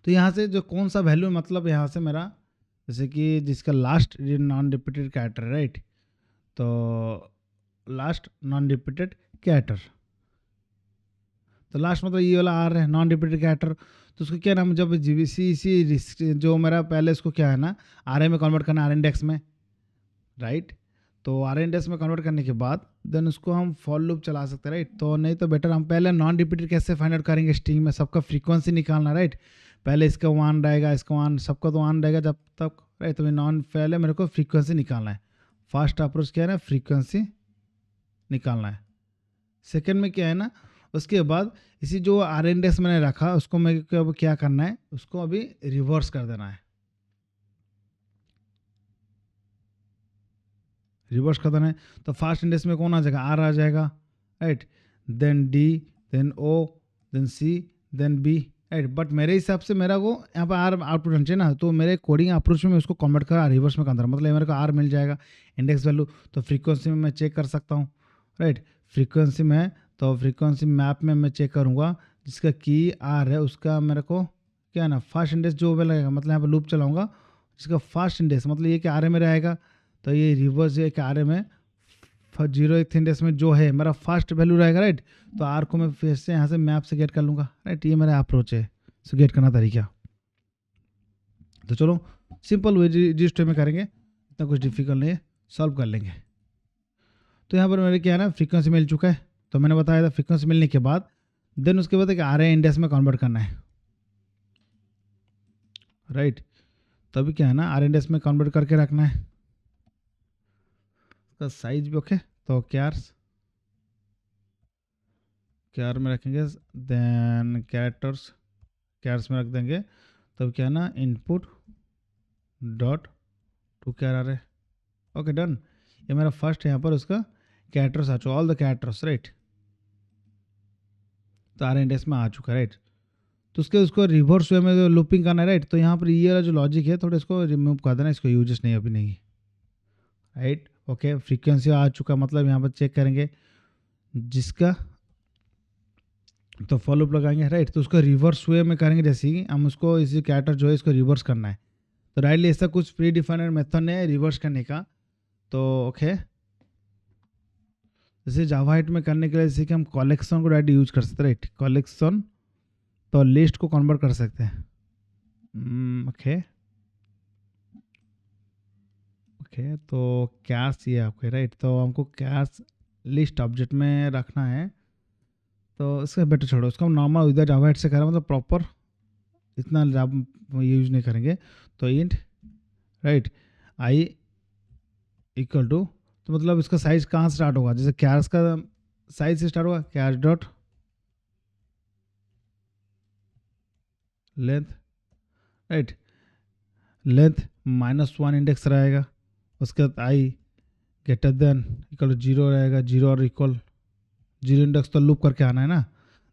तो यहाँ से जो कौन सा वैल्यू मतलब यहाँ से मेरा जैसे कि जिसका लास्ट नॉन रिपीटेड कैरेक्टर है, राइट, तो लास्ट नॉन रिपीटेड कैरेक्टर, तो लास्ट मतलब ये वाला आर है नॉन रिपीटेड कैरेक्टर, तो उसको क्या नाम, जब जीबीसी जो मेरा पहले इसको क्या है ना आर ए में कन्वर्ट करना, आर इंडेक्स में, राइट, तो आर इंडेक्स में कन्वर्ट करने के बाद देन उसको हम फॉर लूप चला सकते हैं, राइट, तो नहीं तो बेटर हम पहले नॉन रिपीटेड कैसे फाइंड आउट करेंगे, स्ट्रिंग में सबका फ्रीक्वेंसी निकालना, राइट, पहले इसका 1 रहेगा, इसका 1, सबका तो 1 रहेगा जब तक, राइट, तो नॉन पहले मेरे को फ्रीक्वेंसी निकालना है, फर्स्ट अप्रोच क्या है ना, फ्रीक्वेंसी निकालना है। सेकेंड में क्या है ना, उसके बाद इसी जो आर इंडेक्स मैंने रखा उसको मैं अब क्या करना है, उसको अभी रिवर्स कर देना है, रिवर्स कर देना है, तो फर्स्ट इंडेक्स में कौन आ जाएगा, आर आ जाएगा, right, then D, then O, then C, then B, right, but मेरे हिसाब से मेरा को यहाँ पर आर आउटपुट होना चाहिए ना, तो मेरे कोडिंग अप्रोच में उसको कन्वर्ट कर रिवर्स में कर, मतलब मेरे को आर मिल जाएगा इंडेक्स वैल्यू, तो फ्रीक्वेंसी में मैं चेक कर सकता हूँ, राइट, फ्रीक्वेंसी में, तो फ्रीक्वेंसी मैप में मैं चेक करूँगा जिसका की आर है उसका मेरे को क्या है ना फर्स्ट इंडेक्स जो भी लगेगा, मतलब यहाँ पर लूप चलाऊँगा जिसका फर्स्ट इंडेक्स मतलब ये कि आर ए में रहेगा, तो ये रिवर्स ये कि आर ए में 0 इंडेक्स में जो है मेरा फर्स्ट वैल्यू रहेगा, राइट, तो आर को मैं फिर से यहाँ से मैप से गेट कर लूँगा, राइट, ये मेरा अप्रोच है सो गेट करना तरीका। तो चलो सिंपल वे रजिस्टर में करेंगे, इतना कुछ डिफिकल्ट नहीं है, सॉल्व कर लेंगे। तो यहाँ पर मेरे क्या है ना फ्रीक्वेंसी मिल चुका है, तो मैंने बताया था फ्रीक्वेंसी मिलने के बाद देन उसके बाद एक आर ए इंडेक्स में कन्वर्ट करना है, राइट, तभी क्या है ना आर इंडेक्स में कन्वर्ट करके रखना है, उसका साइज भी ओके, तो क्यार में रखेंगे, देन कैरेक्टर्स में रख देंगे, तब क्या है ना इनपुट डॉट टू कैर आ रहे, ओके डन, ये मेरा फर्स्ट यहाँ पर उसका कैरेक्टर्स आ चुका, ऑल द कैरेक्टर्स, राइट, तो आर इंडेक्स में आ चुका है, राइट, तो उसको रिवर्स वे में जो लूपिंग करना है, राइट, तो यहाँ पर ये वाला जो लॉजिक है थोड़ा इसको रिमूव कर देना, इसको यूजेस नहीं अभी नहीं, राइट, ओके, फ्रीक्वेंसी आ चुका, मतलब यहाँ पर चेक करेंगे जिसका, तो फॉलो अप लगाएंगे, राइट, तो उसको रिवर्स वे में करेंगे, जैसे कि हम उसको इसी कैरेक्टर जो है इसको रिवर्स करना है, तो राइटली ऐसा कुछ प्री डिफाइंड मेथड नहीं है रिवर्स करने का, तो ओके, जैसे जावा हाइट में करने के लिए जैसे कि हम कलेक्शन को डायरेक्ट यूज कर सकते हैं, राइट, कलेक्शन, तो लिस्ट को कन्वर्ट कर सकते हैं, ओके ओके, तो कैश ये आपके, राइट, तो हमको कैश लिस्ट ऑब्जेक्ट में रखना है, तो इसका बेटर छोड़ो, उसका हम नॉर्मल इधर जावा हाइट से करें, मतलब प्रॉपर इतना यूज नहीं करेंगे, तो int, right, I equal to, तो मतलब इसका साइज कहाँ स्टार्ट होगा, जैसे कैश का साइज से स्टार्ट होगा, cash dot length, right, length -1 index रहेगा, उसके बाद आई ग्रेटर देन इक्वल टू 0 रहेगा, 0 और इक्वल 0 इंडेक्स तो लूप करके आना है ना,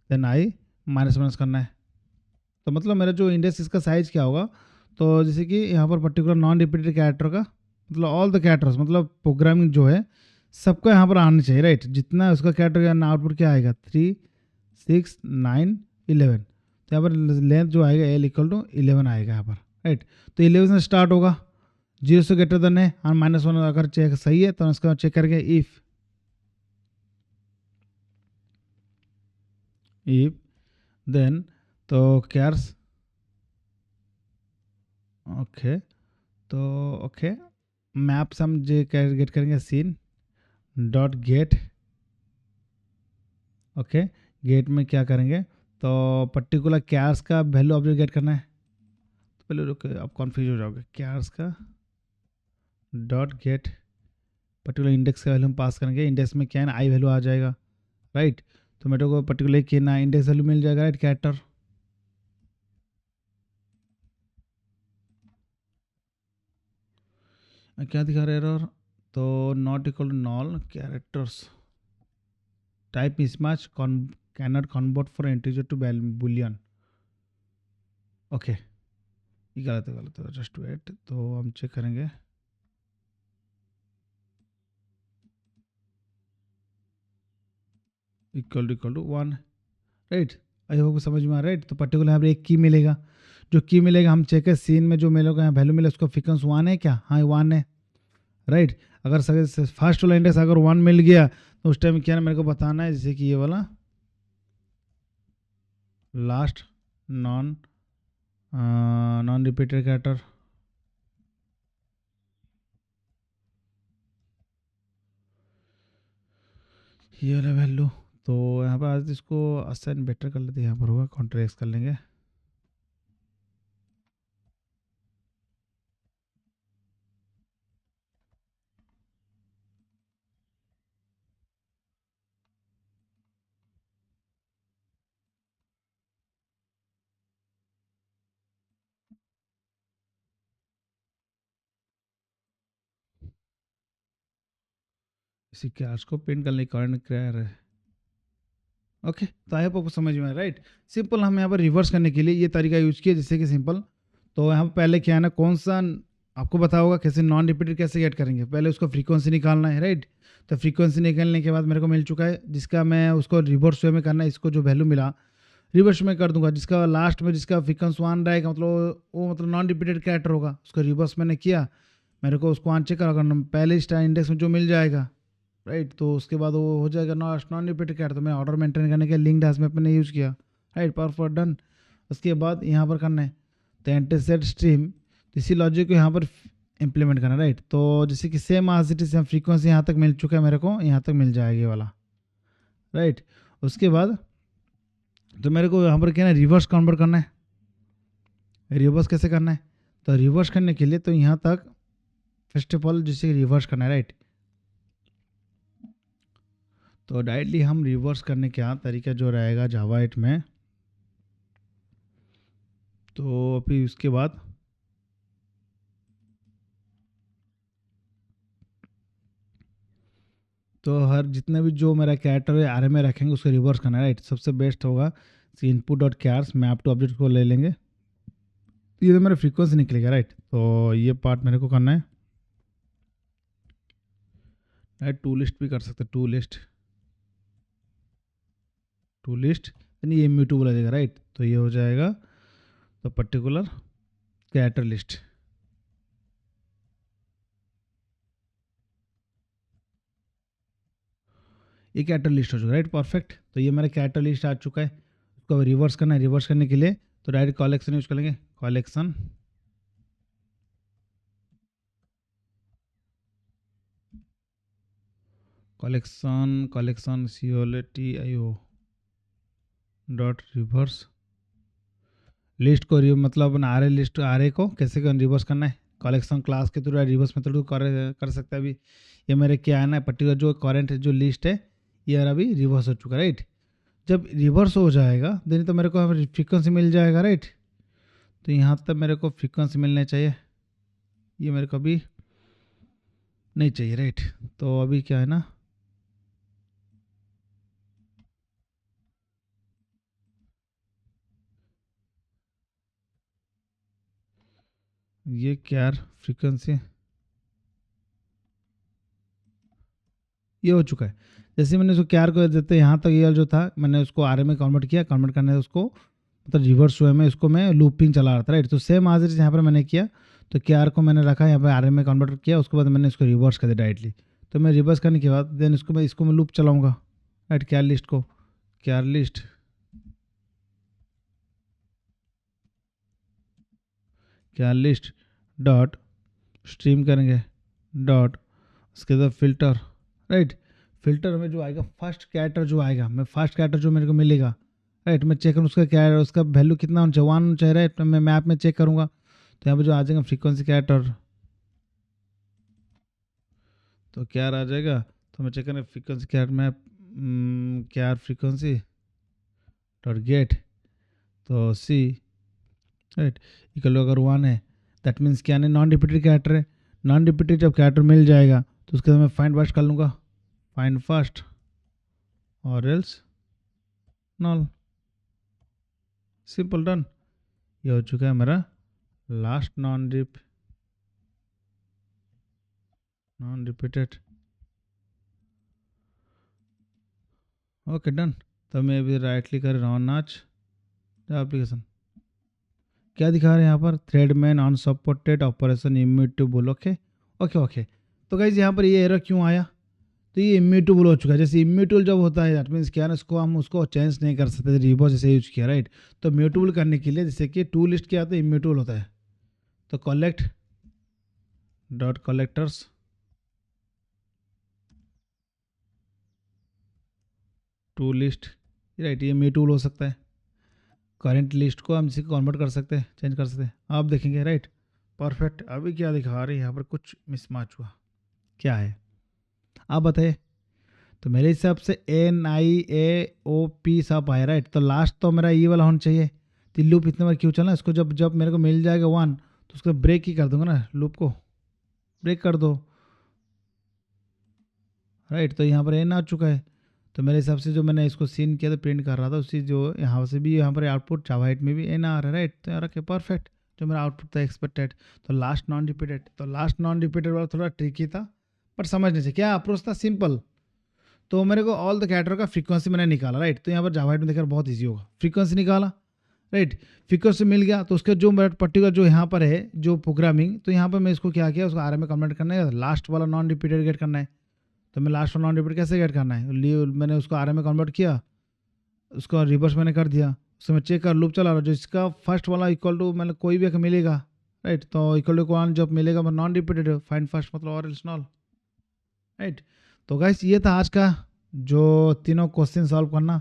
देन आई माइनस माइनस करना है, तो मतलब मेरा जो इंडेक्स इसका साइज क्या होगा, तो जैसे कि यहाँ पर पर्टिकुलर नॉन रिपीटेड कैरेक्टर का मतलब ऑल द कैरेक्टर्स, मतलब प्रोग्रामिंग जो है सबका यहाँ पर आना चाहिए, राइट, जितना उसका कैरेक्टर आउटपुट क्या आएगा 3 6 9 11, तो यहाँ पर लेंथ जो आएगा एल इक्वल टू 11 आएगा यहाँ पर, राइट, तो 11 से स्टार्ट होगा, 0 से ग्रेटर देन है और -1 अगर चेक सही है तो उसका चेक करके इफ देन, तो कैर्स, ओके, तो ओके मैप्स हम जे गेट करेंगे seen dot get, okay, get में क्या करेंगे, तो पर्टिकुलर कैर्स का वैल्यू ऑब्जेक्ट गेट करना है, तो पहले रुको आप कन्फ्यूज हो जाओगे, कैर्स का डॉट गेट पर्टिकुलर इंडेक्स का वैल्यू हम पास करेंगे, इंडेक्स में क्या है ना आई वैल्यू आ जाएगा, राइट, तो मेरे को पर्टिकुलर क्या ना इंडेक्स वैल्यू मिल जाएगा, राइट, कैरेक्टर, क्या दिखा रहा है एरर, तो not equal to null characters type mismatch cannot convert for integer to boolean, okay, ये गलत है जस्ट वेट, तो हम चेक करेंगे, equal to 1, right, I hope समझ में आ रहा है, राइट, तो पर्टिकुलर यहाँ पर एक की मिलेगा, जो की मिलेगा हम चेक है सीन में जो मिलेगा यहाँ वैल्यू मिले उसका फ्रीक्वेंसी 1 है क्या, हाँ 1 है, राइट। अगर फर्स्ट वाला इंडेक्स अगर 1 मिल गया तो उस टाइम क्या है मेरे को बताना है, जैसे कि ये वाला लास्ट नॉन रिपीटेड कैरेक्टर, ये वाला वैल्यू। तो यहाँ पर आज इसको असाइन बेटर कर लेते हैं, यहाँ पर होगा कॉन्ट्रैक्ट कर लेंगे। इसी क्लास को प्रिंट करने कारण क्या है। ओके, तो आई होप आपको समझ में आया, राइट। सिंपल हम यहाँ पर रिवर्स करने के लिए ये तरीका यूज किया, जैसे कि सिंपल। तो यहाँ पर पहले क्या है ना, कौन सा आपको पता होगा कैसे नॉन रिपीटेड कैसे गेट करेंगे, पहले उसको फ्रीक्वेंसी निकालना है, राइट। तो फ्रीक्वेंसी निकालने के बाद मेरे को मिल चुका है, जिसका मैं उसको रिवर्स वे में करना है, इसको जो वैल्यू मिला रिवर्स में कर दूंगा, जिसका लास्ट में जिसका फ्रीक्वेंसी 1 रहेगा मतलब वो मतलब नॉन रिपीटेड कैरेक्टर होगा, उसको रिवर्स मैंने किया, मेरे को उसको वन चेक करा पहले स्टार इंडेक्स में जो मिल जाएगा, राइट। तो उसके बाद वो हो जाएगा नॉन रिपीटेड कैरेक्टर, तो मैं ऑर्डर मेंटेन करने के लिंक्ड हैश मैप मैंने यूज़ किया, राइट, परफॉर्म डन। उसके बाद यहाँ पर करना है तो एंटीसेट स्ट्रीम, इसी लॉजिक को यहाँ पर इम्प्लीमेंट करना, राइट। तो जैसे कि सेम आज इट सेम फ्रीक्वेंसी यहाँ तक मिल चुका है मेरे को, यहाँ तक मिल जाएगा ये वाला, राइट। उसके बाद तो मेरे को यहाँ पर क्या है रिवर्स कन्वर्ट करना है, रिवर्स कैसे करना है, तो रिवर्स करने के लिए तो यहाँ तक फर्स्ट ऑफ ऑल जैसे रिवर्स करना है, राइट। तो डायरेक्टली हम रिवर्स करने का तरीका जो रहेगा जावा 8 में, तो अभी उसके बाद तो हर जितने भी जो मेरा कैरेक्टर है आर में रखेंगे उसको रिवर्स करना है, राइट। सबसे बेस्ट होगा input dot chars map to object को ले लेंगे, ये तो मेरा फ्रीक्वेंसी निकलेगा, राइट। तो ये पार्ट मेरे को करना है, राइट। टू लिस्ट भी कर सकते, टू लिस्ट यानी ये म्यूटू बोला जाएगा, राइट। तो ये हो जाएगा तो पर्टिकुलर कैरेक्टर लिस्ट, ये कैरेक्टर लिस्ट हो चुका है, राइट, परफेक्ट। तो ये मेरा कैरेक्टर लिस्ट आ चुका है, उसको रिवर्स करना है, रिवर्स करने के लिए तो डायरेक्ट कलेक्शन यूज करेंगे, collection collection COLTIO dot reverse list को मतलब अपना आर लिस्ट आर को कैसे रिवर्स करना है, कलेक्शन क्लास के थ्रू रिवर्स मेथड को कर सकते हैं। अभी ये मेरे क्या है ना पर्टिकुलर जो करंट जो लिस्ट है ये अभी रिवर्स हो चुका है, राइट। जब रिवर्स हो जाएगा देन तो मेरे को फ्रीक्वेंसी मिल जाएगा, राइट। तो यहाँ तक मेरे को फ्रीक्वेंसी मिलना चाहिए, ये मेरे को अभी नहीं चाहिए, राइट। तो अभी क्या है ना ये क्या फ्रीक्वेंसी ये हो चुका है, जैसे मैंने उसको क्यार को देते यहाँ तक ये जो था मैंने उसको आर में कन्वर्ट किया, कन्वर्ट करने से उसको मतलब रिवर्स वे में उसको मैं लूपिंग चला रहा था, राइट। तो सेम आज यहाँ पर मैंने किया, तो क्यार को मैंने रखा यहाँ पर आर में कन्वर्ट किया, उसके बाद मैंने इसको रिवर्स कर दिया डायरेक्टली। तो मैं रिवर्स करने के बाद देन इसको मैं लूप चलाऊँगा, राइट। क्यार लिस्ट को क्यार लिस्ट डॉट स्ट्रीम करेंगे डॉट उसके बाद फिल्टर, राइट। फिल्टर में जो आएगा फर्स्ट कैरेक्टर जो आएगा, मैं फर्स्ट कैरेक्टर जो मेरे को मिलेगा, राइट, मैं चेक करूँ उसका क्या है, उसका वैल्यू कितना होना चाहिए, 1 चाहिए, राइट। मैं मैप में चेक करूँगा तो यहाँ पे जो आ जाएगा फ्रीक्वेंसी कैरेक्टर, तो क्या आ जाएगा, तो मैं चेक करें फ्रीक्वेंसी कैरेक्टर मैप क्या फ्रीक्वेंसी डॉट गेट, तो सी, राइट, इक्वल अगर 1 है दैट मीन्स क्या नहीं नॉन रिपीटेड कैरेक्टर है, नॉन रिपीटेड जब कैरेक्टर मिल जाएगा तो उसके बाद मैं फाइंड फर्स्ट कर लूँगा, फाइंड फर्स्ट और एल्स नॉल, सिंपल डन। ये हो चुका है मेरा last non repeated, okay done. तो मैं अभी राइट क्लिक कर रहा हूँ नाच एप्लीकेशन, क्या दिखा रहे हैं यहाँ पर, thread main unsupported operation immutable. Okay okay okay. तो गाइज यहाँ पर ये एरर क्यों आया, तो ये इम्यूटेबल हो चुका है। जैसे इम्यूटेबल जब होता है दैट मीन्स क्या है, इसको हम उसको चेंज नहीं कर सकते, रिवर्स जैसे यूज किया राइट। तो म्यूटेबल करने के लिए जैसे कि टू लिस्ट क्या आता है, इम्यूटेबल होता है। तो collect dot collectors to list right, ये म्यूटेबल हो सकता है। करेंट लिस्ट को हम इसी को कन्वर्ट कर सकते हैं, चेंज कर सकते हैं। आप देखेंगे राइट, परफेक्ट। अभी क्या दिखा रही है यहाँ पर, कुछ मिसमैच हुआ, क्या है आप बताइए। तो मेरे हिसाब से NIAOP सब आया राइट। तो लास्ट तो मेरा ये वाला होना चाहिए। तो लूप इतने बार क्यों चलना, इसको जब जब मेरे को मिल जाएगा 1 तो उसको ब्रेक ही कर दूंगा ना, लूप को ब्रेक कर दो राइट। तो यहाँ पर एन आ चुका है। तो मेरे हिसाब से जो मैंने इसको सीन किया था, प्रिंट कर रहा था, उसी जो यहाँ से भी यहाँ पर आउटपुट जावा 8 में भी एन आ रहा है राइट। तो यार परफेक्ट, जो मेरा आउटपुट था एक्सपेक्टेड। तो लास्ट नॉन रिपीटेड, तो लास्ट नॉन रिपीटेड वाला थोड़ा ट्रिकी था बट समझने से क्या अप्रोच था, सिंपल। तो मेरे को ऑल द कैरेक्टर का फ्रीक्वेंसी मैंने निकाला राइट। तो यहाँ पर जावा 8 में देखकर बहुत ईजी होगा, फ्रीक्वेंसी निकाला राइट। फ्रीक्वेंसी मिल गया तो उसका जो मेरा पर्टिकुलर जो यहाँ पर है जो प्रोग्रामिंग, तो यहाँ पर मैं इसको क्या किया, उसको आर में कन्वर्ट करना है, लास्ट वाला नॉन रिपीटेड गेट करना है। तो मैं लास्ट वाला नॉन रिपीट कैसे गेट करना है, मैंने उसको आर में कन्वर्ट किया, उसको रिवर्स मैंने कर दिया। उसमें चेक कर लूप चला रहा, जो इसका फर्स्ट वाला इक्वल टू मतलब कोई भी एक मिलेगा राइट। तो इक्वल टू 1 जब मिलेगा मैं नॉन रिपीटेड, फाइंड फर्स्ट मतलब और एल्स नॉल राइट। तो गाइस ये था आज का जो तीनों क्वेश्चन सॉल्व करना।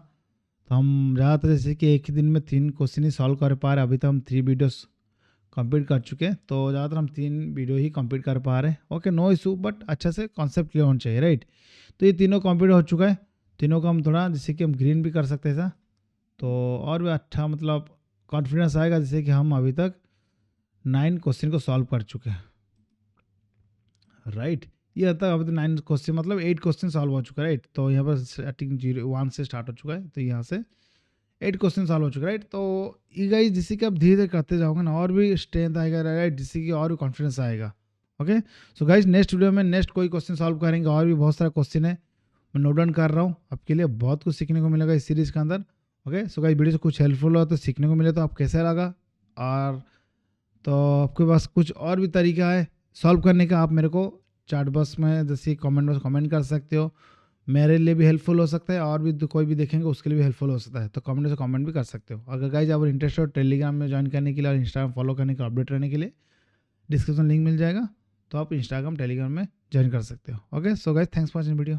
तो हम ज़्यादातर जैसे कि एक ही दिन में 3 क्वेश्चन ही सॉल्व कर पा रहे, अभी तक हम 3 वीडियोस कंप्लीट कर चुके हैं। तो ज़्यादातर हम 3 वीडियो ही कंप्लीट कर पा रहे हैं। ओके नो इशू, बट अच्छा से कॉन्सेप्ट क्लियर होना चाहिए राइट। तो ये तीनों कंप्लीट हो चुका है, तीनों को हम थोड़ा जैसे कि हम ग्रीन भी कर सकते हैं ऐसा, तो और भी अच्छा मतलब कॉन्फिडेंस आएगा, जैसे कि हम अभी तक 9 क्वेश्चन को सॉल्व कर चुके हैं राइट। ये तक अभी तो 9 क्वेश्चन मतलब 8 क्वेश्चन सॉल्व हो चुका है राइट। तो यहाँ पर स्टार्टिंग 1 से स्टार्ट हो चुका है, तो यहाँ से 8 क्वेश्चन सॉल्व हो चुका है राइट। तो ये गाइस जिससे कि आप धीरे धीरे करते जाओगे ना, और भी स्ट्रेंथ आएगा राइट, जिससे कि और भी कॉन्फिडेंस आएगा। Okay so guys next video में नेक्स्ट कोई क्वेश्चन सॉल्व करेंगे, और भी बहुत सारा क्वेश्चन है मैं नोट डाउन कर रहा हूँ आपके लिए, बहुत कुछ सीखने को मिलेगा इस सीरीज़ के अंदर। ओके सो गाइस वीडियो से कुछ हेल्पफुल हो तो सीखने को मिले तो आप कैसा लगा, और तो आपके पास कुछ और भी तरीका है सॉल्व करने का, आप मेरे को चैट बॉक्स में जैसे कमेंट बॉक्स कमेंट कर सकते हो, मेरे लिए भी हेल्पफुल हो सकता है, और भी कोई भी देखेंगे उसके लिए भी हेल्पफुल हो सकता है। तो कमेंट से कमेंट भी कर सकते हो। अगर गाइज आप इंटरेस्ट हो टेलीग्राम में ज्वाइन करने के लिए और इंस्टाग्राम फॉलो करने का अपडेट रहने के लिए डिस्क्रिप्शन लिंक मिल जाएगा, तो आप इंस्टाग्राम टेलीग्राम में ज्वाइन कर सकते हो। Okay so guys thanks for watching video.